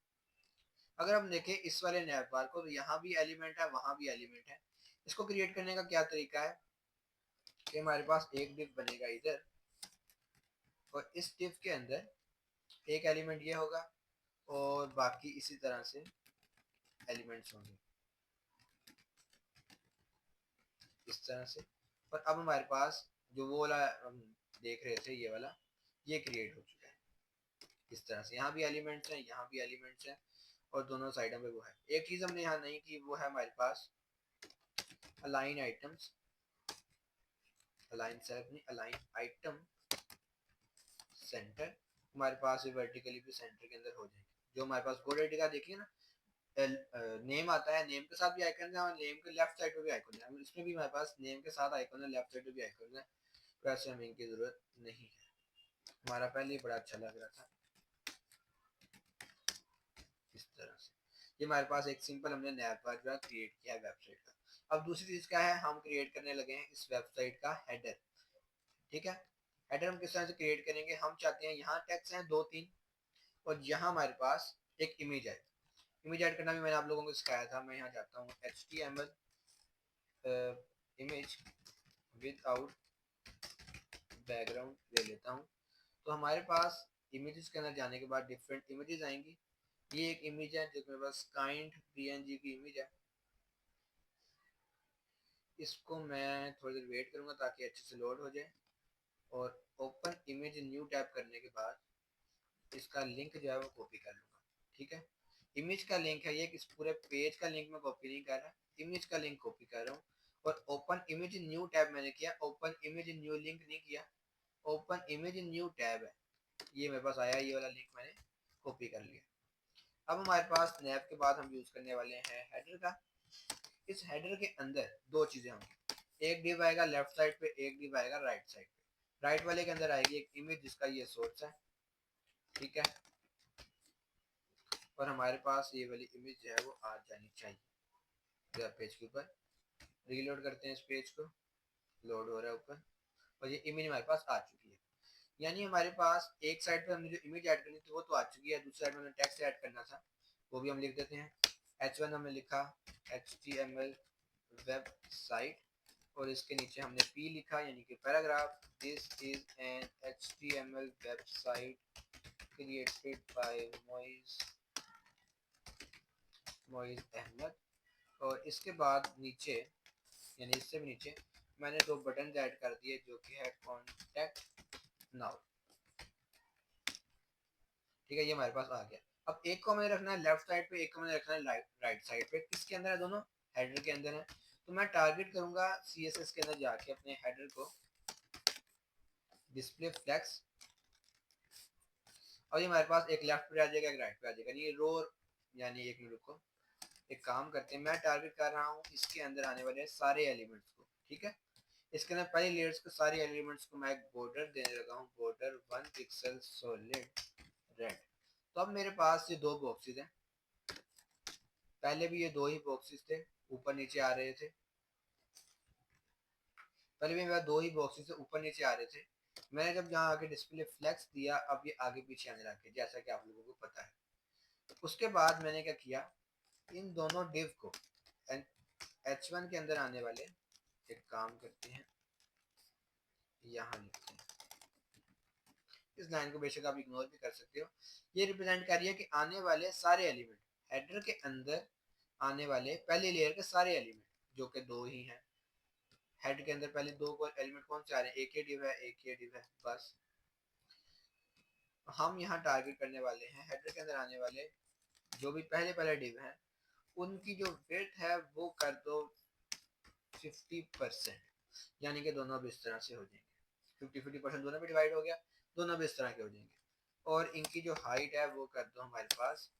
अगर हम देखें इस वाले नैव बार को, तो यहाँ भी एलिमेंट है, वहां भी एलिमेंट है। इसको क्रिएट करने का क्या तरीका है कि हमारे पास एक डिव बनेगा इधर, और इस डिव के अंदर एक एलिमेंट ये होगा और बाकी इसी तरह से एलिमेंट्स होंगे इस तरह से। और अब हमारे पास जो वो वाला हम देख रहे थे, ये वाला, ये क्रिएट हो चुका है इस तरह से। यहाँ भी एलिमेंट्स हैं, यहाँ भी एलिमेंट्स हैं, और दोनों साइडों पे वो है। एक चीज हमने यहाँ नहीं की, वो है हमारे पास अलाइन आइटम्स, अलाइन सेल्फ नहीं, अलाइन आइटम सेंटर। हमारे पास ये वर्टिकली भी सेंटर के अंदर हो जाएंगे। जो हमारे पास गोडेडी का देखिए ना, नेम आता है, नेम के साथ भी आइकन है और नेम के लेफ्ट साइड पे भी आइकन है। इसमें भी हमारे पास नेम के साथ आइकन है, लेफ्ट साइड पे भी आइकन है। वैसे हमें इनकी जरूरत नहीं है, हमारा पहले ही बड़ा अच्छा लग रहा था इस तरह से। ये हमारे पास एक सिंपल हमने नैव बार जो है क्रिएट किया है वेबसाइट का। अब दूसरी चीज क्या है, हम क्रिएट करने लगे हैं इस वेबसाइट का हेडर। ठीक है, हेडर हम किस तरह से क्रिएट करेंगे, हम चाहते हैं यहाँ टेक्स्ट हैं 2-3, और यहाँ हमारे पास एक इमेज है। इमेज ऐड करना भी मैंने आप लोगों को सिखाया था। मैं यहाँ जाता हूँ HTML इमेज विदाउट बैकग्राउंड ले लेता हूँ। तो हमारे पास इमेजेस के अंदर जाने के बाद डिफरेंट इमेजेस आएंगी। ये एक इमेज है जो मेरे पास काइंड PNG की इमेज है। इसको मैं थोड़ी देर वेट करूंगा ताकि अच्छे से लोड हो जाए, और ओपन इमेज न्यू टैब करने के बाद इसका लिंक जो है वो कॉपी कर लूंगा। ठीक है, इमेज का लिंक है ये, किस पूरे पेज का लिंक मैं कॉपी नहीं कर रहा, इमेज का लिंक कॉपी कर रहा हूँ। और ओपन इमेज न्यू टैब मैंने किया, ओपन इमेज न्यू लिंक नहीं किया, ओपन इमेज न्यू टैब है। ये मेरे पास आया, ये वाला लिंक मैंने कॉपी कर लिया। अब हमारे पास नैब के बाद हम यूज करने वाले हैं हेडर का। इस हेडर के अंदर दो चीजें होंगी, एक डिव आएगा लेफ्ट साइड पे, एक डिव आएगा राइट साइड पे। राइट वाले के अंदर आएगी एक इमेज जिसका ये सोर्स है। ठीक है, और हमारे पास ये वाली इमेज जो है वो आ जानी चाहिए पेज के ऊपर। रीलोड करते हैं इस पेज को, लोड हो रहा है ऊपर, और ये इमेज हमारे पास आ चुकी है। यानी हमारे पास एक साइड पे हमने जो इमेज ऐड करनी थी वो तो आ चुकी है, दूसरी साइड में हमें टेक्स्ट ऐड करना था, वो भी हम लिख देते हैं। H1 हमने लिखा HTML वेबसाइट, और इसके नीचे हमने P लिखा यानी कि paragraph, this is an HTML website created by Moiz Ahmad. और इसके बाद नीचे, यानी इससे भी नीचे, मैंने दो बटन ऐड कर दिए जो कि है कॉन्टैक्ट नाउ। ठीक है, ये हमारे पास आ गया। अब एक को हमें रखना है लेफ्ट साइड पे, एक को हमें रखना है राइट साइड पे। किसके अंदर है दोनों, हेडर के अंदर है। तो मैं टारगेट करूंगा CSS के अंदर जाके अपने हेडर को डिस्प्ले फ्लेक्स, और ये हमारे पास एक लेफ्ट पे आ जाएगा, एक राइट पे आ जाएगा। ये रो, यानी एक मिनट रुको, एक काम करते हैं, मैं टारगेट कर रहा हूँ इसके अंदर आने वाले सारे एलिमेंट्स को। ठीक है, इसके अंदर पहले लेयर्स के सारे एलिमेंट्स को मैं एक बॉर्डर देने लगा हूँ, बॉर्डर 1 पिक्सल सॉलिड रेड। तो अब मेरे पास ये दो बॉक्सेस हैं, पहले भी ये दो ही बॉक्सेस थे, ऊपर नीचे आ रहे थे। पहले भी मेरे दो ही बॉक्सेस थे, ऊपर नीचे आ रहे थे। मैंने जब यहाँ आके डिस्प्ले फ्लेक्स दिया, अब ये आगे पीछे आने लगे, जैसा कि आप लोगों को पता है। उसके बाद मैंने क्या किया, इन दोनों डिव को H1 के अंदर आने वाले, एक काम करते हैं, यहाँ लिखते हैं। इस लाइन को बेशक आप इग्नोर भी कर सकते हो। ये रिप्रेजेंट कर रही है कि आने वाले सारे एलिमेंट, हेडर के अंदर आने वाले पहले लेयर के सारे एलिमेंट, जो कि दो ही हैं। हेड के अंदर पहले दो एलिमेंट कौन से आ रहे हैं, एक ही डिव है, एक ही डिव है बस। हम यहाँ टारगेट करने वाले हैं हेडर के अंदर आने वाले जो भी पहले पहले डिव हैं, उनकी जो वेट है वो कर दो 50%, यानी कि दोनों अब इस तरह से हो जाएंगे। 50-50% दोनों भी डिवाइड हो गया, दोनों भी इस तरह के हो जाएंगे। और इनकी जो हाइट है वो कर दो हमारे पास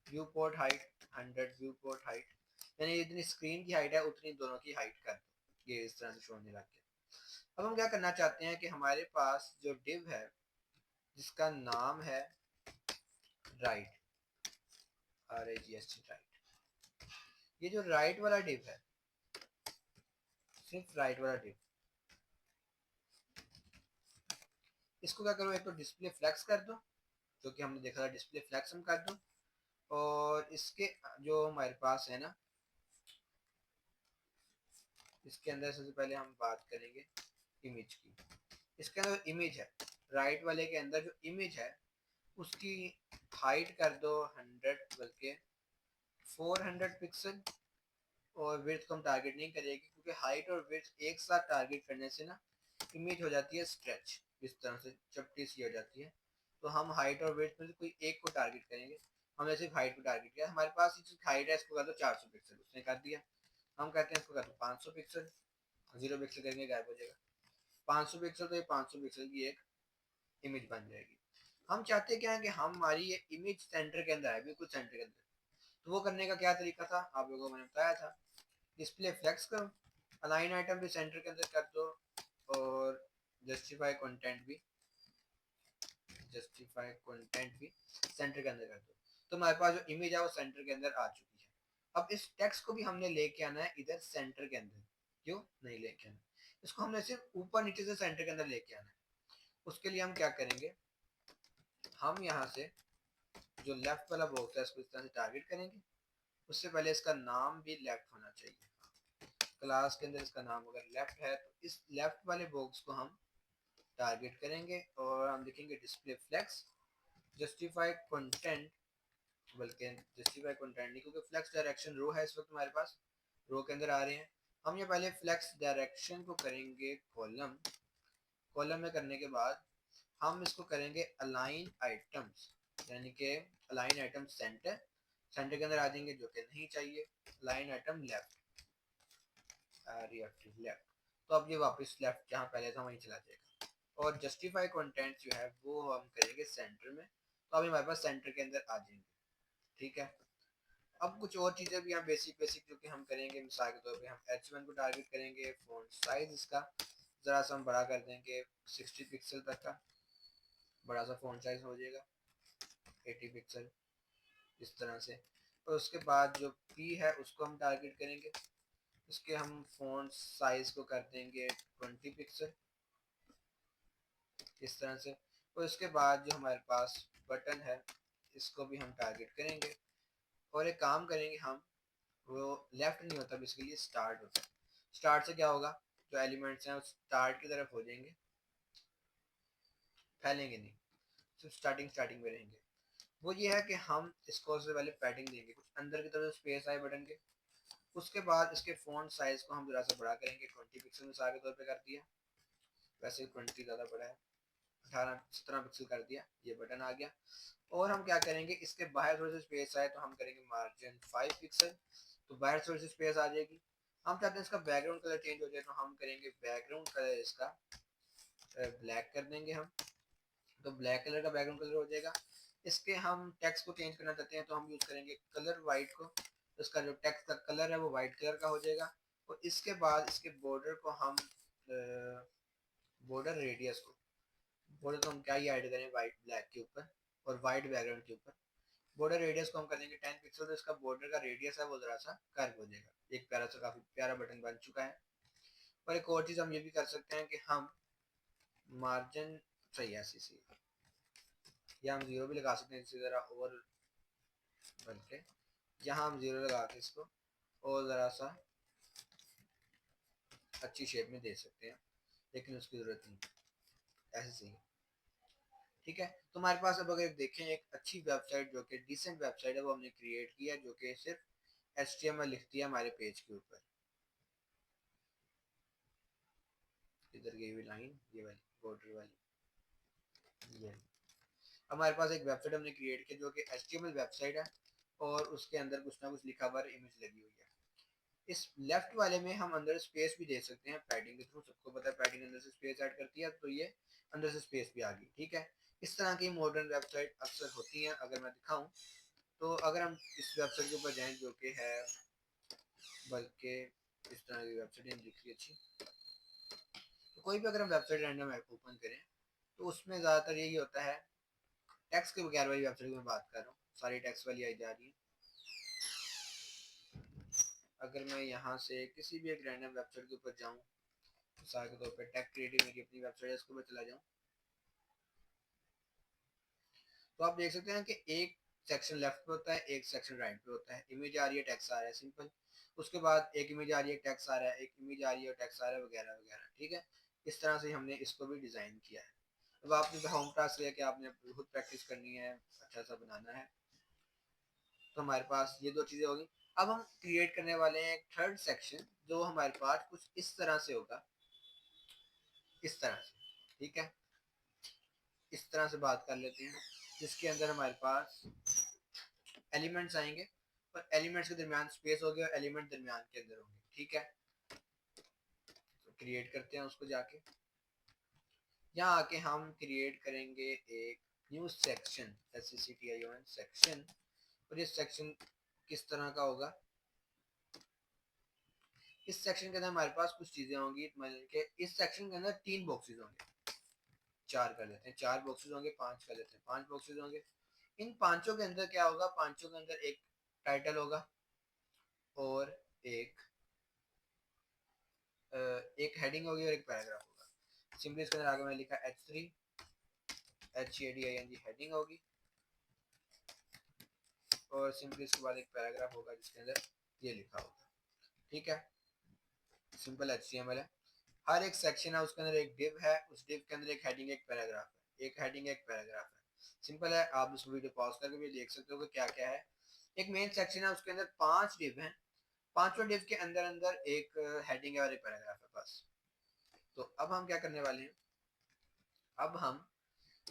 viewport height 100 viewport height, यानी जितनी स्क्रीन की हाइट है उतनी दोनों की हाइट कर दो। ये इस तरह से शो होने लग गया। अब हम क्या करना चाहते हैं कि हमारे पास जो डिव है जिसका नाम है राइट, RIGHT, ये जो राइट वाला डिव है, सिर्फ राइट वाला डिव, इसको क्या करो, एक तो डिस्प्ले फ्लेक्स कर दो, जो कि हमने देखा था डिस्प्ले फ्लेक्स हम कर दो। और इसके जो हमारे पास है ना, इसके अंदर सबसे पहले हम बात करेंगे इमेज की। इसके अंदर इमेज है, राइट वाले के अंदर जो इमेज है उसकी हाइट कर दो 100, बल्कि 400 पिक्सल। और विड्थ को हम टारगेट नहीं करेंगे, क्योंकि हाइट और विड्थ एक साथ टारगेट करने से ना इमेज हो जाती है स्ट्रेच, इस तरह से चपटी सी हो जाती है। तो हम हाइट और विड्थ में से कोई एक को टारगेट करेंगे। हमने सिर्फ हाइट को टारगेट किया, हमारे पास ये हाइट है, इसको कर दो 400 पिक्सल, उसने कर दिया। हम कहते हैं इसको कर दो 500 पिक्सल, 0 पिक्सल करेंगे गायब हो जाएगा। 500 पिक्सल, तो ये 500 पिक्सल की एक इमेज बन जाएगी। हम चाहते क्या है कि हमारी ये इमेज सेंटर के अंदर है, बिल्कुल सेंटर के अंदर। तो वो करने का क्या तरीका था, आप लोगों को मैंने बताया था, डिस्प्ले फ्लेक्स करो, अलाइन आइटम भी सेंटर के अंदर कर दो, और जस्टिफाई कंटेंट भी, जस्टिफाई कंटेंट भी सेंटर के अंदर कर दो। तो हमारे पास जो इमेज है वो सेंटर के अंदर आ चुकी है। अब इस टेक्स्ट को भी हमने लेके आना है इधर सेंटर के अंदर। क्यों नहीं लेके आना, इसको हमने सिर्फ ऊपर नीचे से सेंटर के अंदर लेके आना है। उसके लिए हम क्या करेंगे, हम यहाँ से जो लेफ्ट वाला बॉक्स है इसको इस तरह से टारगेट करेंगे। उससे पहले इसका नाम भी लेफ्ट होना चाहिए। क्लास के अंदर इसका नाम अगर लेफ्ट है तो इस लेफ्ट वाले बॉक्स को हम टारगेट करेंगे, और हम लिखेंगे डिस्प्ले फ्लेक्स जस्टिफाई कंटेंट, बल्कि जस्टिफाई कंटेंट नहीं, क्योंकि फ्लेक्स डायरेक्शन रो है इस वक्त हमारे पास, रो के अंदर आ रहे हैं। हम ये पहले फ्लेक्स डायरेक्शन को करेंगे कॉलम, कॉलम में करने के बाद हम इसको करेंगे अलाइन आइटम्स, यानी कि अलाइन आइटम सेंटर, सेंटर के अंदर आ जाएंगे जो कि नहीं चाहिए, अलाइन आइटम लेफ्ट, लेफ्ट। तो अब ये वापस लेफ्ट जहाँ पहले था वहीं चला जाएगा। और जस्टिफाई कंटेंट जो है वो हम करेंगे सेंटर में, तो अभी हमारे पास सेंटर के अंदर आ जाएंगे। ठीक है, अब कुछ और चीज़ें भी हम बेसिक बेसिक जो कि हम करेंगे, मिसाल के तौर पे हम H1 को टारगेट करेंगे, फ़ॉन्ट साइज इसका ज़रा सा हम बड़ा कर देंगे 60 पिक्सल तक का, बड़ा सा फ़ॉन्ट साइज हो जाएगा 80 पिक्सल इस तरह से। और उसके बाद जो P है उसको हम टारगेट करेंगे, उसके हम फ़ॉन्ट साइज को कर देंगे 20 पिक्सल इस तरह से। और उसके बाद जो हमारे पास बटन है इसको भी हम टारगेट करेंगे, और एक काम करेंगे हम, वो लेफ्ट नहीं होता बेसिकली स्टार्ट होता है। स्टार्ट से क्या होगा, जो एलिमेंट्स हैं वो स्टार्ट की तरफ हो जाएंगे, फैलेंगे नहीं, सिर्फ स्टार्टिंग स्टार्टिंग में रहेंगे। वो ये है कि हम इसको सबसे पहले पैडिंग देंगे, कुछ अंदर की तरफ स्पेस आए बटन के। उसके बाद इसके फ़ॉन्ट साइज को हम जरा सा बड़ा करेंगे, 20 पिक्सल मिसाल के तौर पे कर दिया, वैसे 20 ज़्यादा बड़ा है, 18-17 पिक्सल कर दिया, ये बटन आ गया। और हम क्या करेंगे, इसके बाहर थोड़ी सी स्पेस आए तो हम करेंगे मार्जिन 5 पिक्सल, तो बाहर थोड़ी सी स्पेस आ जाएगी। हम चाहते हैं इसका बैकग्राउंड कलर चेंज हो जाए, तो हम करेंगे बैकग्राउंड कलर इसका ब्लैक कर देंगे हम, तो ब्लैक कलर का बैकग्राउंड कलर हो जाएगा। इसके हम टेक्स्ट को चेंज करना चाहते हैं तो हम यूज़ करेंगे कलर वाइट को, तो इसका जो टेक्स्ट का कलर है वो वाइट कलर का हो जाएगा। और इसके बाद इसके बॉर्डर को हम बॉर्डर रेडियस को, बॉर्डर तो हम क्या ही ऐड करें वाइट ब्लैक के ऊपर और वाइट बैकग्राउंड के ऊपर, बॉर्डर रेडियस को हम कर देंगे 10 पिक्सल, तो इसका बॉर्डर का रेडियस है वो जरा सा कर्व हो जाएगा। एक प्यारा सा काफी प्यारा बटन बन चुका है। और एक और चीज हम ये भी कर सकते हैं कि हम मार्जिन सही है सी या हम जीरो भी लगा सकते हैं, इसी जरा और बल्कि यहाँ हम जीरो लगा के इसको और ज़रा सा अच्छी शेप में दे सकते हैं, लेकिन उसकी ज़रूरत नहीं, ऐसे सही है। ठीक है, तो हमारे पास अब अगर देखें एक अच्छी वेबसाइट जो कि डिसेंट वेबसाइट है वो हमने क्रिएट किया, जो कि सिर्फ HTML लिखती है हमारे पेज के ऊपर। इधर ये भी लाइन, ये वाली बॉर्डर वाली, ये हमारे पास एक वेबसाइट हमने क्रिएट की जो कि HTML वेबसाइट है, और उसके अंदर कुछ ना कुछ लिखा हुआ इमेज लगी हुई है। इस लेफ्ट वाले में हम अंदर स्पेस भी दे सकते हैं पैडिंग के थ्रू, सबको पता है पैडिंग अंदर से स्पेस ऐड करती है, तो ये अंदर से स्पेस भी आ गई। ठीक है, इस तरह की मॉडर्न वेबसाइट अक्सर होती हैं। अगर मैं दिखाऊं तो अगर हम इस वेबसाइट के ऊपर जाएं जो कि है, बल्कि इस तरह की वेबसाइट हम दिख रही अच्छी, तो कोई भी अगर हम वेबसाइट रैंडम ऐप ओपन करें तो उसमें ज़्यादातर यही होता है, टैक्स के बगैर वाली वेबसाइट की मैं बात कर रहा हूँ, सारी टैक्स वाली आई जा रही है। अगर मैं यहाँ से किसी भी एक रैंडम वेबसाइट के ऊपर जाऊँ, मिसाल के तौर पर टेक क्रिएटिव मेरी अपनी वेबसाइट है, इसके ऊपर चला जाऊँ, तो आप देख सकते हैं कि एक सेक्शन लेफ्ट पे होता है, एक सेक्शन राइट पे होता है, इमेज आ रही है, टेक्स्ट आ रहा है, सिंपल। उसके बाद एक इमेज आ रही है, टेक्स्ट आ रहा है, एक इमेज आ रही है, टेक्स्ट आ रहा है, वगैरह वगैरह। ठीक है, इस तरह से हमने इसको भी डिज़ाइन किया है। अब आपने होम टास्क लिया कि आपने खुद प्रैक्टिस करनी है, अच्छा सा बनाना है। तो हमारे पास ये दो चीज़ें होगी। अब हम क्रिएट करने वाले हैं एक थर्ड सेक्शन, जो हमारे पास कुछ इस तरह से होगा, इस तरह से। ठीक है, इस तरह से बात कर लेते हैं, जिसके अंदर हमारे पास एलिमेंट्स आएंगे और एलिमेंट्स के दरमियान स्पेस होगी और एलिमेंट दरमियान के अंदर होंगे। ठीक है, तो क्रिएट करते हैं उसको जाके। यहाँ आके हम क्रिएट करेंगे एक न्यू सेक्शन, SECTION सेक्शन। और ये सेक्शन किस तरह का होगा? इस सेक्शन के अंदर हमारे पास कुछ चीजें होंगी, मतलब कि इस सेक्शन के अंदर 3 बॉक्सेस होंगे, 4 कर लेते हैं, 4 बॉक्सेस होंगे, 5 कर लेते हैं, 5 बॉक्सेस होंगे। इन पांचों के अंदर क्या होगा? पांचों के अंदर एक टाइटल होगा और एक हेडिंग होगी और एक पैराग्राफ होगा। सिंपली इसके अंदर आगे मैंने लिखा H3 HADING हेडिंग होगी, और सिंपली इसके बाद एक पैराग्राफ होगा जिसके अंदर ये लिखा होगा। ठीक है, सिंपल HTML है। हर एक सेक्शन है, उसके अंदर एक डिव है, उस डिव के अंदर एक हेडिंग एक पैराग्राफ है, एक हेडिंग एक पैराग्राफ है। सिंपल है, आप इस वीडियो पॉज करके भी देख सकते हो कि क्या क्या है। एक मेन सेक्शन है, उसके अंदर 5 डिव हैं, पांचों डिव के अंदर अंदर एक हेडिंग है और एक पैराग्राफ है, बस। तो अब हम क्या करने वाले हैं? अब हम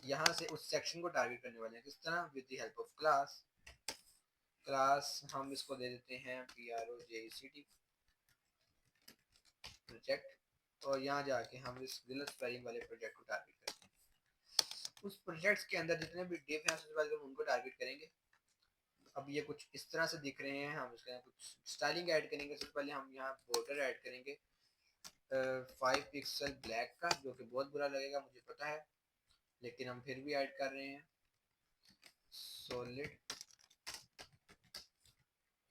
यहाँ से उस सेक्शन को टारगेट करने वाले हैं। किस तरह? With the help of class. Class हम इसको दे देते हैं PROJECT प्रोजेक्ट, और यहाँ जाके हम इस गलत स्पेलिंग वाले प्रोजेक्ट को टारगेट करते हैं। उस प्रोजेक्ट्स के अंदर जितने भी डिव हैं, सबसे पहले हम उनको टारगेट करेंगे। अब ये कुछ इस तरह से दिख रहे हैं, हम इसके कुछ स्टाइलिंग ऐड करेंगे। सबसे पहले हम यहाँ बॉर्डर ऐड करेंगे 5 पिक्सल ब्लैक का, जो कि बहुत बुरा लगेगा मुझे पता है, लेकिन हम फिर भी ऐड कर रहे हैं। सॉलिड,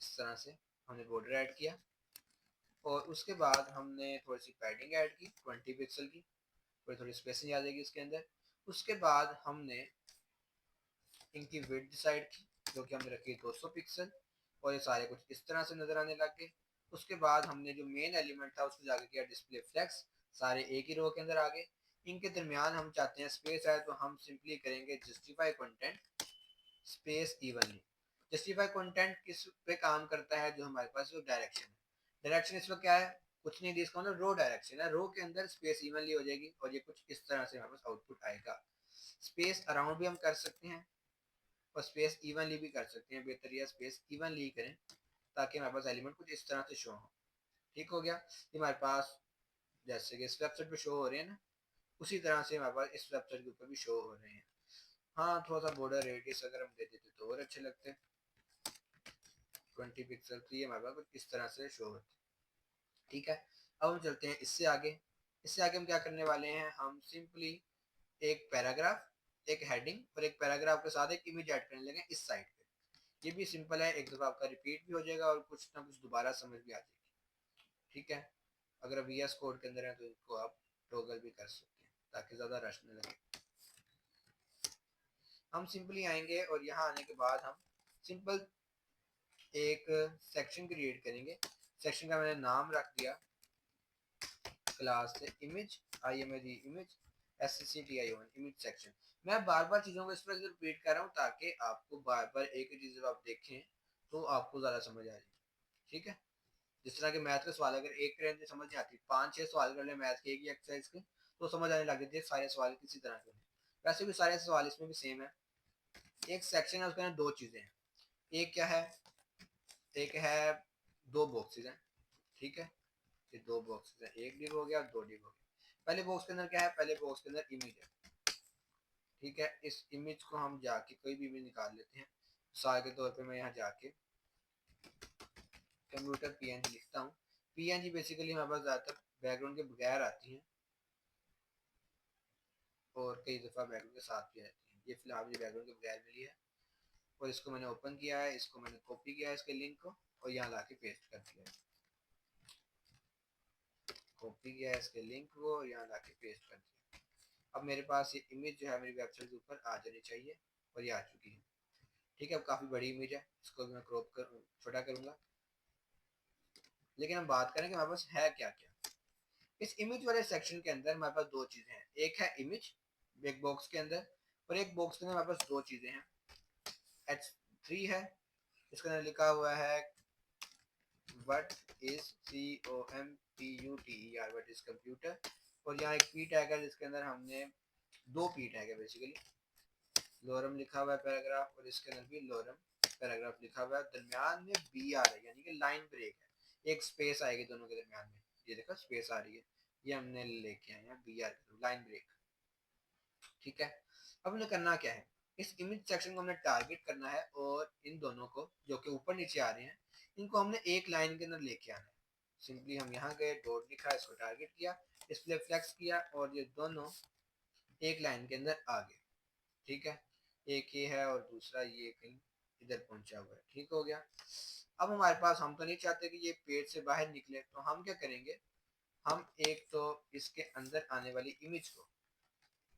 इस तरह से हमने बॉर्डर ऐड किया, और उसके बाद हमने थोड़ी सी पैडिंग ऐड की 20 पिक्सल की, थोड़ी थोड़ी स्पेसिंग आ जाएगी इसके अंदर। उसके बाद हमने इनकी विड्थ डिसाइड की, जो कि हमने रखी 200 पिक्सल, और ये सारे कुछ इस तरह से नजर आने लग गए। उसके बाद हमने जो मेन एलिमेंट था उसको जाके किया डिस्प्ले फ्लेक्स, सारे एक ही रो के अंदर आ गए। इनके दरमियान हम चाहते हैं स्पेस है, तो हम सिंपली करेंगे justify content space evenly. Justify content किस पे काम करता है? जो हमारे पास जो डायरेक्शन है, डायरेक्शन इसमें क्या है? कुछ नहीं, इसका मतलब रो डायरेक्शन है, रो के अंदर स्पेस इवनली हो जाएगी, और ये कुछ इस तरह से हमारे पास आउटपुट आएगा। स्पेस अराउंड भी हम कर सकते हैं और स्पेस इवनली भी कर सकते हैं। बेहतर यह स्पेस इवनली करें, ताकि हमारे पास एलिमेंट कुछ इस तरह से शो हो। ठीक हो गया? ये हमारे पास जैसे कि इस वेबसाइट पे शो हो रहे हैं ना, उसी तरह से हमारे पास इस वेबसाइट के ऊपर भी शो हो रहे हैं। हाँ, थोड़ा सा बॉर्डर रेडियस अगर हम दे देते तो और अच्छे लगते। 20 पिक्सल, तो ये हमारे पास कुछ इस तरह से शो होते। ठीक है, अब हम चलते हैं इससे आगे। इससे आगे हम क्या करने वाले हैं? हम सिंपली एक पैराग्राफ, एक हेडिंग और एक पैराग्राफ के साथ एक इमेज ऐड करने लगे इस साइड पे। ये भी सिंपल है, एक दफा आपका रिपीट भी हो जाएगा और कुछ ना कुछ दोबारा समझ भी आ जाएगी। ठीक है, अगर VS कोड के अंदर है तो इसको आप टॉगल भी कर सकते हैं ताकि ज़्यादा रश न लगे। हम सिंपली आएंगे और यहाँ आने के बाद हम सिंपल एक सेक्शन क्रिएट करेंगे। सेक्शन का मैंने नाम रख दिया क्लास से image, image SECTION image section. मैं बार बार चीज़ों को इस तरह से रिपीट कर रहा हूँ ताकि आपको बार बार एक ही चीज़ जब आप देखें तो आपको ज़्यादा समझ आ जाए। ठीक है, जिस तरह के मैथ के सवाल अगर एक रेंज में समझ नहीं आती, 5-6 सवाल कर ले मैथ के एक ही एक्सरसाइज के, तो समझ आने लग जाती है सारे सवाल किसी तरह के। वैसे भी सारे सवाल इसमें भी सेम है। एक सेक्शन है, उसके अंदर दो चीज़ें हैं। एक क्या है? एक है दो बॉक्सेस हैं। ठीक है, ये दो बॉक्सेस हैं, एक डिव हो गया और दो डिव हो गया। पहले बॉक्स के अंदर क्या है? पहले बॉक्स के अंदर इमेज है। ठीक है, इस इमेज को हम जाके कोई भी इमेज निकाल लेते हैं। मिसाल के तौर पे मैं यहाँ जाके कंप्यूटर PNG लिखता हूँ। PNG बेसिकली हमारे पास ज़्यादातर बैकग्राउंड के बगैर आती हैं और कई दफ़ा बैकग्राउंड के साथ भी आती हैं। ये फिलहाल मुझे बैकग्राउंड के बगैर मिली है, और इसको मैंने ओपन किया है, इसको मैंने कॉपी किया है इसके लिंक को, और यहाँ ला के पेस्ट कर दिया है। कॉपी किया है इसके लिंक को और यहाँ ला के पेस्ट कर दिया। अब मेरे पास ये इमेज जो है मेरी वेबसाइट के ऊपर आ जानी चाहिए। और ये आ चुकी है। ठीक है, अब काफ़ी बड़ी इमेज है, इसको मैं क्रॉप कर छोटा करूँगा। लेकिन हम बात करें कि हमारे पास है क्या क्या। इस इमेज वाले सेक्शन के अंदर हमारे पास दो चीज़ें हैं, एक है इमेज एक बॉक्स के अंदर, और एक बॉक्स के अंदर हमारे पास दो चीज़ें हैं। H3 है, इसके अंदर लिखा हुआ है what is COMPUTER, what is computer. और यहाँ एक पी टैग है जिसके अंदर हमने दो पी टैग है बेसिकली, लोरम लिखा हुआ है पैराग्राफ, और इसके अंदर भी लोरम पैराग्राफ लिखा हुआ है। दरमियान में BR है, यानी कि लाइन ब्रेक है, एक स्पेस आएगी दोनों के दरमियान में, ये देखो स्पेस आ रही है, ये हमने लेके आए हैं BR, लाइन ब्रेक। ठीक है, अब हमें करना क्या है, इस इमेज सेक्शन को हमने टारगेट करना है, और इन दोनों को जो कि ऊपर नीचे आ रहे हैं इनको हमने एक लाइन के अंदर लेके आना है। सिंपली हम यहाँ गए, डॉट लिखा, इसको टारगेट किया, डिस्प्ले फ्लेक्स किया, और ये दोनों एक लाइन के अंदर आ गए। ठीक है, एक ये है और दूसरा ये कहीं इधर पहुंचा हुआ है। ठीक हो गया। अब हमारे पास, हम तो नहीं चाहते कि ये पेज से बाहर निकले, तो हम क्या करेंगे, हम एक तो इसके अंदर आने वाली इमेज को,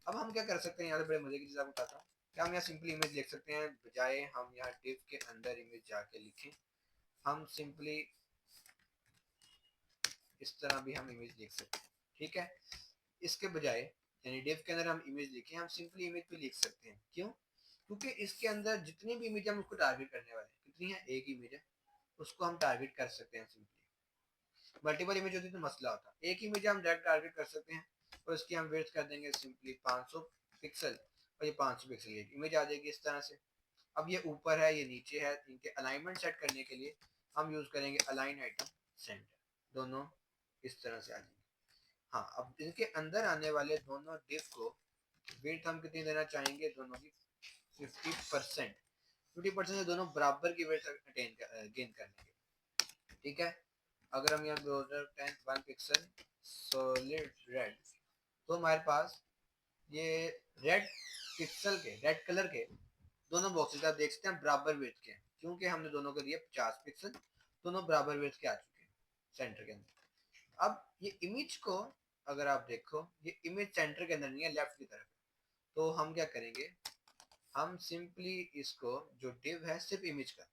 अब हम क्या कर सकते हैं, यहाँ बड़े मजे की चीज आपको बताता हूँ। क्या हम यहाँ सिंपली इमेज लिख सकते हैं, बजाय हम यहाँ डिव के अंदर इमेज जाके लिखें, हम सिंपली इस तरह भी हम इमेज लिख सकते हैं। ठीक है, इसके बजाय यानी डिव के अंदर हम इमेज लिखें, हम सिंपली इमेज पे लिख सकते हैं। क्यों? क्योंकि इसके अंदर जितनी भी इमेज हम उसको टारगेट करने वाले हैं, कितनी है, एक इमेज है, उसको हम टारगेट कर सकते हैं सिंपली। मल्टीपल इमेज होती तो मसला होता, एक इमेज हम डायरेक्ट टारगेट कर सकते हैं, और इसकी हम विड्थ कर देंगे सिंपली 500 पिक्सल, और ये 500 पिक्सल की इमेज आ जाएगी इस तरह से। अब ये ऊपर है, ये नीचे है, इनके अलाइनमेंट सेट करने के लिए हम यूज करेंगे अलाइन आइटम सेंटर, दोनों इस तरह से आ जाएंगे। हाँ, अब इनके अंदर आने वाले दोनों डिव को विड्थ हम कितनी देना चाहेंगे, दोनों की 50%, 50% से दोनों बराबर की विड्थ गेन कर लेंगे। ठीक है, अगर हम यहाँ ब्राउजर 1 पिक्सल सॉलिड रेड, तो हमारे पास ये रेड पिक्सल के, रेड कलर के दोनों बॉक्सेस आप देख सकते हैं बराबर वेट के हैं, क्योंकि हमने दोनों को दिए 50 पिक्सल, दोनों बराबर वेट के आ चुके हैं सेंटर के अंदर। अब ये इमेज को अगर आप देखो, ये इमेज सेंटर के अंदर नहीं है, लेफ्ट की तरफ है, तो हम क्या करेंगे, हम सिंपली इसको जो डिव है सिर्फ इमेज का,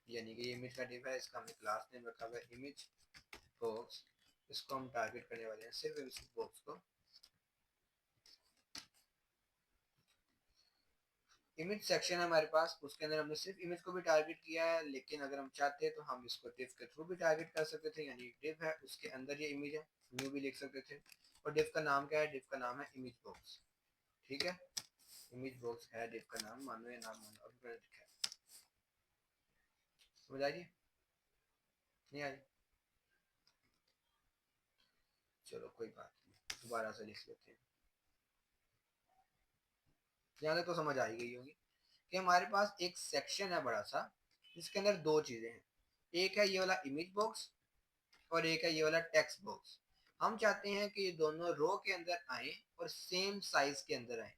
यानी कि इमेज का डिव है, इसका हमने क्लास नेम रखा हुआ है इमेज बॉक्स, इसको हम टारगेट करने वाले हैं सिर्फ इस बॉक्स को। इमेज सेक्शन है हमारे पास, उसके अंदर हमने सिर्फ इमेज को भी टारगेट किया है, लेकिन अगर हम चाहते तो हम इसको डिव के थ्रू भी टारगेट कर सकते थे, यानी डिव है उसके अंदर ये इमेज है, न्यू भी लिख सकते थे। और डिव का नाम क्या है, डिव का नाम है इमेज बॉक्स। ठीक है, इमेज बॉक्स है डिव का नाम, मानो या नाम मानो, अभी मैंने लिखा है। समझ आ रही है, नहीं आ रही? चलो कोई बात नहीं, दोबारा से लिख लेते हैं। यहाँ तक तो समझ आ ही गई होगी कि हमारे पास एक सेक्शन है बड़ा सा, जिसके अंदर दो चीजें हैं, एक है ये वाला इमेज बॉक्स, और एक है ये वाला टेक्स्ट बॉक्स। हम चाहते हैं कि ये दोनों रो के अंदर आए और सेम साइज के अंदर आए।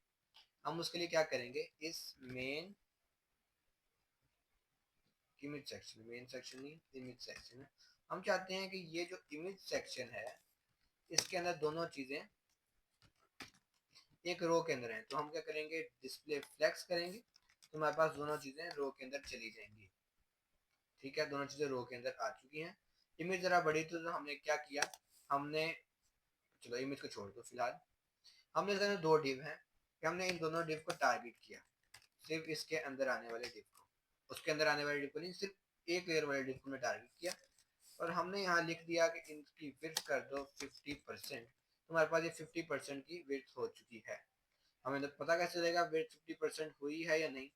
हम उसके लिए क्या करेंगे, इस main image section, main section नहीं इमेज सेक्शन है, हम चाहते हैं कि ये जो इमेज सेक्शन है इसके अंदर दोनों चीजें एक रो के अंदर हैं, तो हम क्या करेंगे, डिस्प्ले फ्लेक्स करेंगे, तो हमारे पास दोनों चीजें रो के अंदर चली जाएंगी। ठीक है, दोनों चीजें रो के अंदर आ चुकी हैं। इमेज जरा बड़ी तो हमने क्या किया, हमने, चलो इमेज को छोड़ दो फिलहाल, हमने इसके अंदर दो डिव हैं, हमने इन दोनों डिव को टारगेट किया, सिर्फ इसके अंदर आने वाले डिव को, उसके अंदर आने वाले डिव को नहीं, सिर्फ एक लेयर वाले डिव को हमने टारगेट किया, और हमने यहाँ लिख दिया कि इनकी विड्थ कर दो 50%। तो हमारे पास ये 50% की विड्थ हो चुकी है। हमें तो पता कैसे चलेगा विड्थ 50% हुई है या नहीं,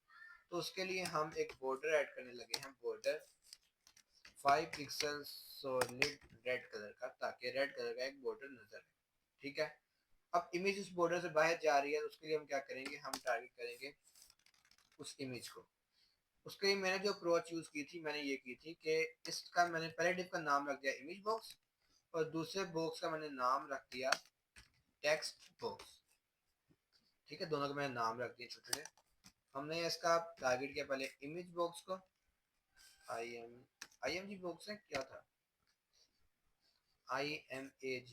तो उसके लिए हम एक बॉर्डर ऐड करने लगे हैं, border 5 pixel solid red colour का, ताकि रेड कलर का एक बॉर्डर नजर आए। ठीक है, अब इमेज उस बॉर्डर से बाहर जा रही है, तो उसके लिए हम क्या करेंगे, हम टारगेट करेंगे उस इमेज को। उसके लिए मैंने जो अप्रोच यूज की थी, मैंने ये की थी कि इसका मैंने पहले डिव का नाम रख दिया इमेज बॉक्स, और दूसरे बॉक्स का मैंने नाम रख दिया टेक्स्ट बॉक्स। ठीक है, दोनों का मैंने नाम रख दिया छोटे छोटे। हमने इसका टारगेट किया पहले इमेज बॉक्स को, आई एम जी बॉक्स है क्या था, IMAGE,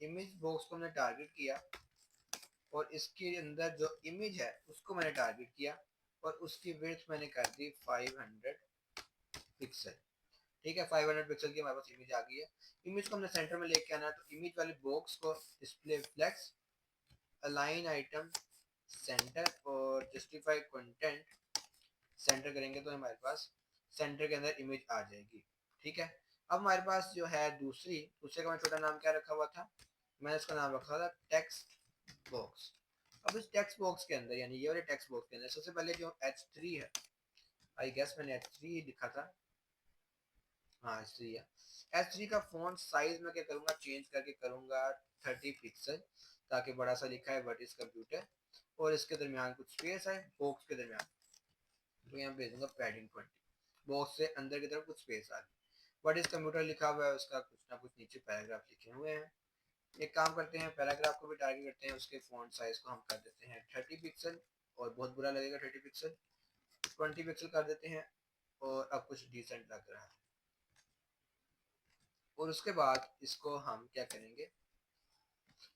इमेज बॉक्स को हमने टारगेट किया और इसके अंदर जो इमेज है उसको मैंने टारगेट किया और उसकी विड्थ मैंने कर दी 500 पिक्सल। ठीक है, 500 पिक्सल की हमारे पास इमेज आ गई है। इमेज को हमने सेंटर में लेके आना है, तो इमेज वाले बॉक्स को display flex, align item center और जस्टिफाई कंटेंट सेंटर करेंगे तो हमारे पास सेंटर के अंदर इमेज आ जाएगी। ठीक है, अब हमारे पास जो है दूसरे का मैं छोटा नाम क्या रखा हुआ था, मैंने इसका नाम रखा था टेक्स्ट बॉक्स। अब इस टेक्स्ट बॉक्स के अंदर यानी ये वाले टेक्स्ट बॉक्स के अंदर सबसे पहले जो H3 है, आई गेस मैंने H3 ही लिखा था, हाँ H3 है। H3 का फॉन्ट साइज में क्या करूंगा, चेंज करके करूंगा 30 पिक्सल, ताकि बड़ा सा लिखा है व्हाट इज कंप्यूटर और इसके दरमियान कुछ स्पेस है बॉक्स के दरमियान, तो यहाँ भेज दूंगा पैडिंग 20, बॉक्स से अंदर की तरफ कुछ स्पेस आ गई। व्हाट इज कंप्यूटर लिखा हुआ है, उसका कुछ ना कुछ नीचे पैराग्राफ लिखे हुए हैं। एक काम करते हैं, पैराग्राफ को भी टारगेट करते हैं, उसके फॉन्ट साइज को हम कर देते हैं 30 पिक्सल, और बहुत बुरा लगेगा 30 पिक्सल, 20 पिक्सल कर देते हैं, और अब कुछ डिसेंट लग रहा है। और उसके बाद इसको हम क्या करेंगे,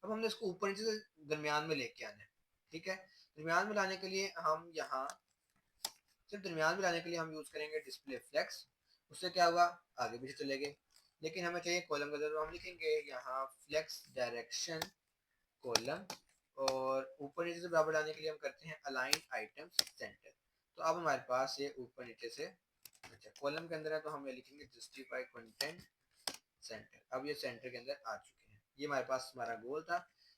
अब हमने इसको ऊपर नीचे से दरमियान में लेके आना है। ठीक है, दरमियान में लाने के लिए हम यहाँ सिर्फ दरमियान में लाने के लिए हम यूज करेंगे डिस्प्ले फ्लेक्स। उससे क्या हुआ, आगे पीछे चले गए, लेकिन हमें चाहिए कॉलम का, तो हम लिखेंगे यहाँ फ्लेक्स डायरेक्शन कॉलम, और ऊपर नीचे से बराबर लाने के लिए हम करते हैं अलाइन आइटम्स सेंटर। तो अब हमारे पास ये ऊपर नीचे से, अच्छा कॉलम के अंदर है तो हम ये लिखेंगे जस्टिफाई कंटेंट सेंटर। अब ये सेंटर के अंदर आ चुके हैं। ये हमारे पास हमारा गोल था,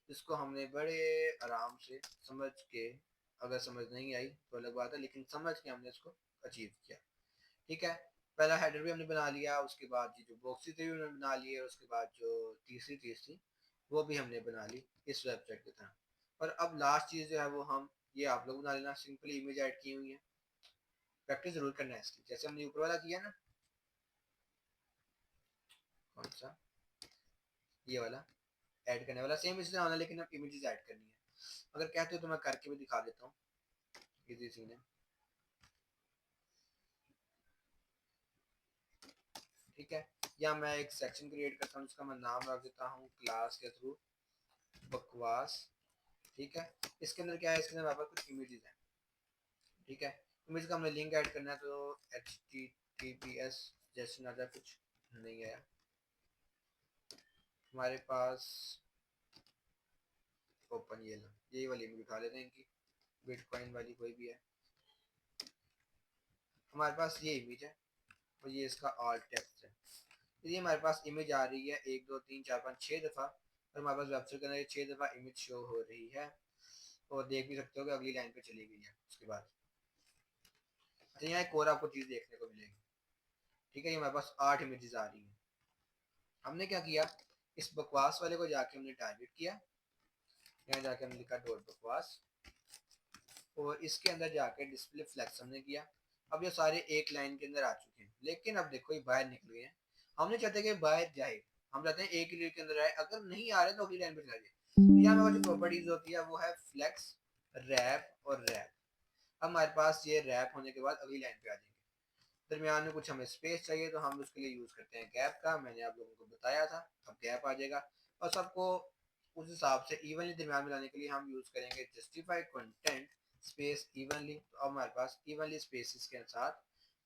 जिसको हमने बड़े आराम से समझ के, अगर समझ नहीं आई तो अलग बात है, लेकिन समझ के हमने इसको अचीव किया। ठीक है, पहला हेडर भी हमने बना लिया, उसके बाद जो बॉक्सेस थे भी हमने बना लिए, और उसके बाद जो तीसरी चीज थी वो भी हमने बना ली इस वेबसाइट की तरह। और अब लास्ट चीज जो है वो हम, ये आप लोग बना लेना, सिंपली इमेज ऐड की हुई है, प्रैक्टिस जरूर करना है इसकी, जैसे हमने ऊपर वाला किया ना, कौन सा, ये वाला ऐड करने वाला सेम इसी तरह होना, लेकिन अब इमेजेस ऐड करनी है। अगर कहते हो तो मैं करके भी दिखा देता हूँ, इजी सीन है। ठीक है, या मैं एक सेक्शन क्रिएट करता हूँ, जिसका मैं नाम रख देता हूँ क्लास के थ्रू बकवास। ठीक है, इसके अंदर क्या है, इसके अंदर हमारे पास कुछ इमेजेस हैं। ठीक है, इमेज का हमने लिंक ऐड करना है, तो HTTPS जैसे ना कुछ नहीं आया हमारे पास, ओपन ये लो, यही वाली इमेज उठा लेते हैं इनकी, बिटकॉइन वाली कोई भी है, हमारे पास ये इमेज है और ये इसका ऑल टेक्स्ट है। तो ये हमारे पास इमेज आ रही है 1 2 3 4 5 6 दफ़ा, और हमारे पास वेबसाइट के अंदर 6 दफ़ा इमेज शो हो रही है, और देख भी सकते हो कि अगली लाइन पे चली गई है उसके बाद। अच्छा, यहाँ एक और आपको चीज़ देखने को मिलेगी। ठीक है, ये हमारे पास 8 इमेजेस आ रही हैं। हमने क्या किया, इस बकवास वाले को जाके हमने टारगेट किया, यहाँ जाके हमने लिखा डॉट बकवास, और इसके अंदर जाके डिस्प्ले फ्लेक्स हमने किया। अब ये सारे एक लाइन के अंदर आ चुके हैं, लेकिन अब देखो ये बाहर निकल गए हैं। हम नहीं चाहते कि बाहर जाए, हम चाहते हैं एक ही लाइन के अंदर आए, अगर नहीं आ रहे तो अगली लाइन पे चला जाए। तो यहाँ हमारे जो प्रॉपर्टीज होती है वो है फ्लेक्स, रैप और रैप। अब हमारे पास ये रैप होने के बाद अगली लाइन पे आ जाएंगे, दरमियान में कुछ हमें स्पेस चाहिए तो हम उसके लिए यूज करते हैं गैप का, मैंने आप लोगों को बताया था। अब गैप आ जाएगा, और सबको उस हिसाब से इवनली दरमियान में लाने के लिए हम यूज करेंगे जस्टिफाई कंटेंट स्पेस इवनली। तो अब हमारे पास इवनली स्पेसिस के साथ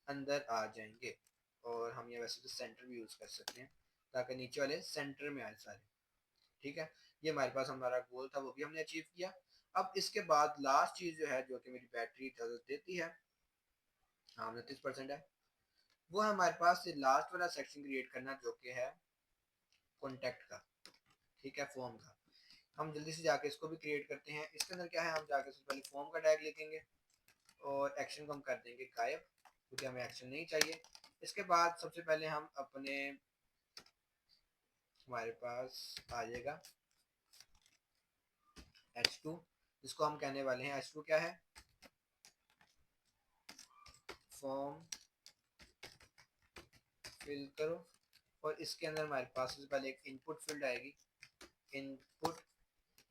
अंदर आ जाएंगे, और हम ये वैसे तो सेंटर भी यूज कर सकते हैं, ताकि नीचे वाले सेंटर में आए सारे। ठीक है, ये हमारे पास हमारा गोल था, वो भी हमने अचीव किया। अब इसके बाद लास्ट चीज जो है, जो कि मेरी बैटरी इजाजत देती है, हाँ 29% है, वो है हमारे पास ये लास्ट वाला सेक्शन क्रिएट करना, जो कि है कॉन्टैक्ट का। ठीक है, फॉर्म का, हम जल्दी से जाके इसको भी क्रिएट करते हैं। इसके अंदर क्या है, हम जाके सबसे पहले फॉर्म का टैग लिखेंगे, और एक्शन को हम कर देंगे गायब, क्योंकि हमें एक्शन नहीं चाहिए। इसके बाद सबसे पहले हम अपने, हमारे पास आ जाएगा H2, जिसको हम कहने वाले हैं, H2 क्या है, फॉर्म फिल करो, और इसके अंदर हमारे पास सबसे पहले एक इनपुट फील्ड आएगी, इनपुट,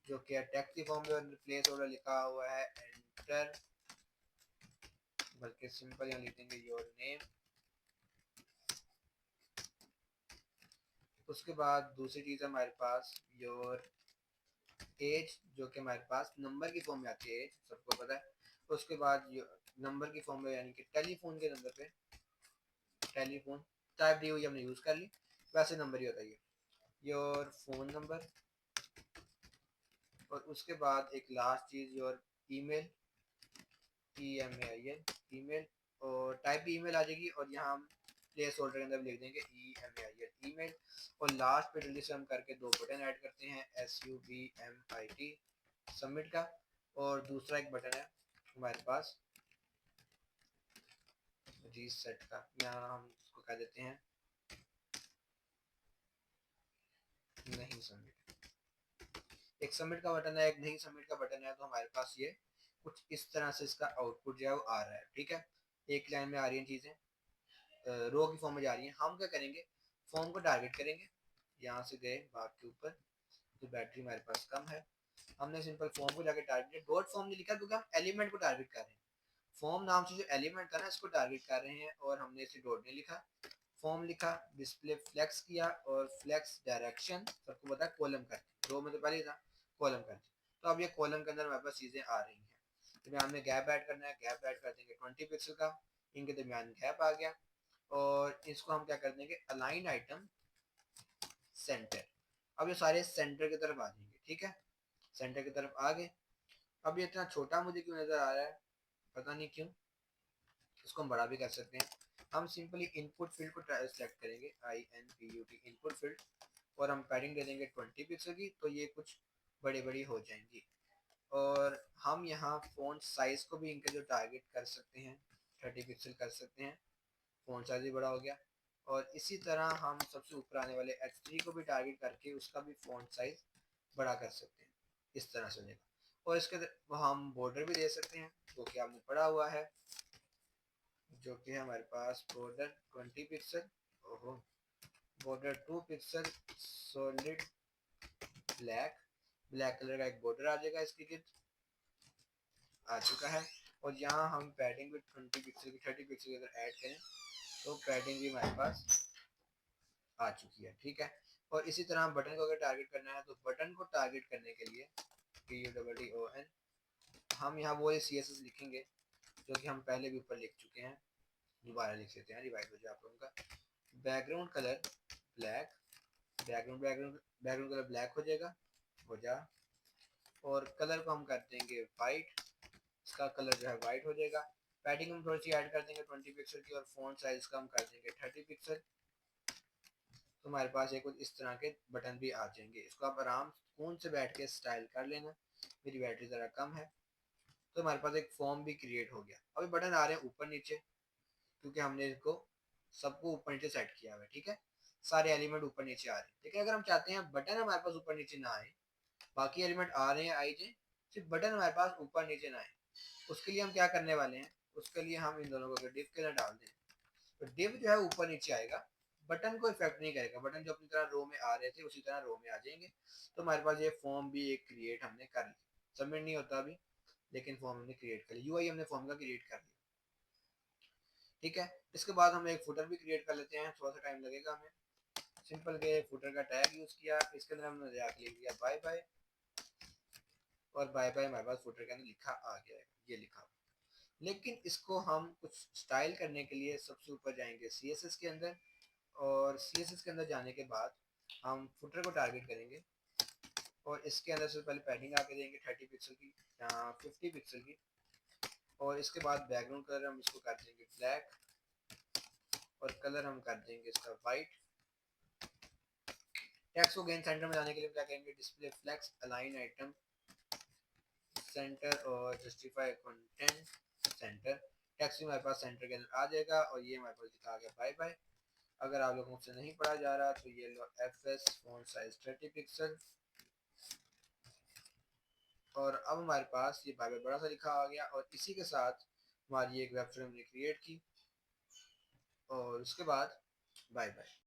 जो कि टेक्स्ट की फॉर्म में प्लेस ऑर्डर लिखा हुआ है एंटर, बल्कि सिंपल यहाँ लिखेंगे योर नेम, उसके बाद दूसरी चीज़ है हमारे पास योर एज, जो कि हमारे पास नंबर की फॉर्म में आती है, एज सबको पता है। उसके बाद नंबर की फॉर्म में यानी कि टेलीफोन के नंबर पे टेलीफोन टाइप दी हुई हमने यूज़ कर ली, वैसे नंबर ही होता है योर फोन नंबर। और उसके बाद एक last cheese your email, EMAIL email, और टाइप भी ईमेल आ जाएगी और यहाँ हम प्लेस होल्डर के अंदर लिख देंगे EMAIL ईमेल। और लास्ट पे जल्दी से हम करके दो बटन ऐड करते हैं, SUBMIT सबमिट का, और दूसरा एक बटन है हमारे पास रीसेट का, यहाँ हम इसको कह देते हैं नहीं सबमिट। एक सबमिट का बटन है, एक नहीं सबमिट का बटन है। तो हमारे पास ये कुछ इस तरह से इसका आउटपुट जो है वो आ रहा है, ठीक है। एक लाइन में आ रही हैं चीज़ें, रो की फॉर्म में जा रही हैं। हम क्या करेंगे, फॉर्म को टारगेट करेंगे, यहाँ से गए भाग के ऊपर, तो बैटरी हमारे पास कम है, हमने सिंपल फॉर्म को जाके टारगेट, डॉट फॉर्म नहीं लिखा क्योंकि हम एलिमेंट को टारगेट कर रहे हैं। फॉर्म नाम से जो एलिमेंट था ना, इसको टारगेट कर रहे हैं, और हमने इसे डॉट नहीं लिखा, फॉर्म लिखा, डिस्प्ले फ्लेक्स किया, और फ्लेक्स डायरेक्शन सबको पता है कॉलम कर, रो में तो पहले ही था, कॉलम कर। तो अब ये कॉलम के अंदर हमारे पास चीज़ें आ रही हैं। तो हमने गैप ऐड करना है, गैप ऐड कर देंगे 20 पिक्सल का, इनके दरमियान गैप आ गया। और इसको हम क्या कर देंगे, अलाइन आइटम सेंटर। अब ये सारे सेंटर की तरफ आ जाएंगे, ठीक है, सेंटर की तरफ आ गए। अब ये इतना छोटा मुझे क्यों नजर आ रहा है, पता नहीं क्यों, इसको हम बड़ा भी कर सकते हैं। हम सिंपली इनपुट फील्ड को सेलेक्ट करेंगे, INPUT इनपुट फील्ड, और हम पैडिंग दे देंगे 20 पिक्सल की, तो ये कुछ बड़ी बड़ी हो जाएंगी। और हम यहाँ फ़ॉन्ट साइज को भी इनके जो टारगेट कर सकते हैं, 30 पिक्सल कर सकते हैं, फ़ॉन्ट साइज भी बड़ा हो गया। और इसी तरह हम सबसे ऊपर आने वाले H3 को भी टारगेट करके उसका भी फ़ॉन्ट साइज बड़ा कर सकते हैं, इस तरह से हो जाएगा। और इसके हम बॉर्डर भी दे सकते हैं, जो कि आपने पढ़ा हुआ है, जो कि है हमारे पास बॉर्डर 20 पिक्सल, ओहो, border 2 pixel solid black, black colour का एक बॉर्डर आ जाएगा इसकी गिर्द, आ चुका है। और यहाँ हम पैडिंग भी 20 पिक्सल की 30 पिक्सल अगर ऐड करें तो पैडिंग भी हमारे पास आ चुकी है, ठीक है। और इसी तरह बटन को अगर टारगेट करना है, तो बटन को टारगेट करने के लिए PUTTON हम यहाँ वो CSS लिखेंगे जो कि हम पहले भी ऊपर लिख चुके हैं, दोबारा लिख लेते हैं, रिवाइज हो जाए आप लोगों का। Background colour black, background background background colour black हो जाएगा, हो जा। और कलर को हम कर देंगे वाइट, इसका कलर जो है वाइट हो जाएगा। पैडिंग हम थोड़ी सी ऐड कर देंगे 20 पिक्सल की, और फ़ॉन्ट साइज का हम कर देंगे 30 पिक्सल। तो हमारे पास एक कुछ इस तरह के बटन भी आ जाएंगे। इसको आप आराम सुकून से बैठ के स्टाइल कर लेना। मेरी बैटरी ज़रा कम है, तो हमारे पास एक फॉर्म भी क्रिएट हो गया। अभी बटन आ रहे हैं ऊपर नीचे, क्योंकि हमने इसको सबको ऊपर नीचे सेट किया हुआ है, ठीक है, सारे एलिमेंट ऊपर नीचे आ रहे हैं। लेकिन अगर हम चाहते हैं बटन हमारे पास ऊपर नीचे ना आए, बाकी एलिमेंट आ रहे हैं आई जाए, सिर्फ बटन हमारे पास ऊपर नीचे ना आए, उसके लिए हम क्या करने वाले हैं, उसके लिए हम इन दोनों को अगर डिव के अंदर डाल दें, तो डिव जो है ऊपर नीचे आएगा, बटन को इफेक्ट नहीं करेगा, बटन जो अपनी तरह रो में आ रहे थे उसी तरह रो में आ जाएंगे। तो हमारे पास ये फॉर्म भी एक क्रिएट हमने कर लिया, सबमिट नहीं होता अभी, लेकिन फॉर्म हमने क्रिएट कर लिया, यूआई हमने फॉर्म का क्रिएट कर लिया, ठीक है। इसके बाद हम एक फुटर भी क्रिएट कर लेते हैं, थोड़ा सा टाइम लगेगा हमें। सिंपल के फुटर का टैग यूज किया, इसके अंदर हमने जाके लिख दिया बाय बाय, और बाय बाय हमारे पास फुटर के अंदर लिखा आ गया है, ये लिखा। लेकिन इसको हम कुछ स्टाइल करने के लिए सबसे ऊपर जाएंगे CSS के अंदर, और CSS के अंदर जाने के बाद हम फुटर को टारगेट करेंगे, और इसके अंदर से पहले पैडिंग आके देंगे 30 पिक्सल की या 50 पिक्सल की। और इसके बाद बैकग्राउंड कलर हम इसको कर देंगे ब्लैक, और कलर हम कर देंगे इसका वाइट। टेक्स्ट को गेन सेंटर में लाने के लिए क्या करेंगे, display flex align item center, और जस्टिफाई कंटेंट सेंटर। टेक्स्ट भी हमारे पास सेंटर के अंदर आ जाएगा, और ये हमारे पास दिखा गया बाय बाय। अगर आप लोगों से नहीं पढ़ा जा रहा तो ये लो FS फॉन्ट साइज 30 पिक्सल, और अब हमारे पास ये बाय बाय बड़ा सा लिखा आ गया। और इसी के साथ हमारी एक वेब फ्रेम ने क्रिएट की, और उसके बाद बाय बाय।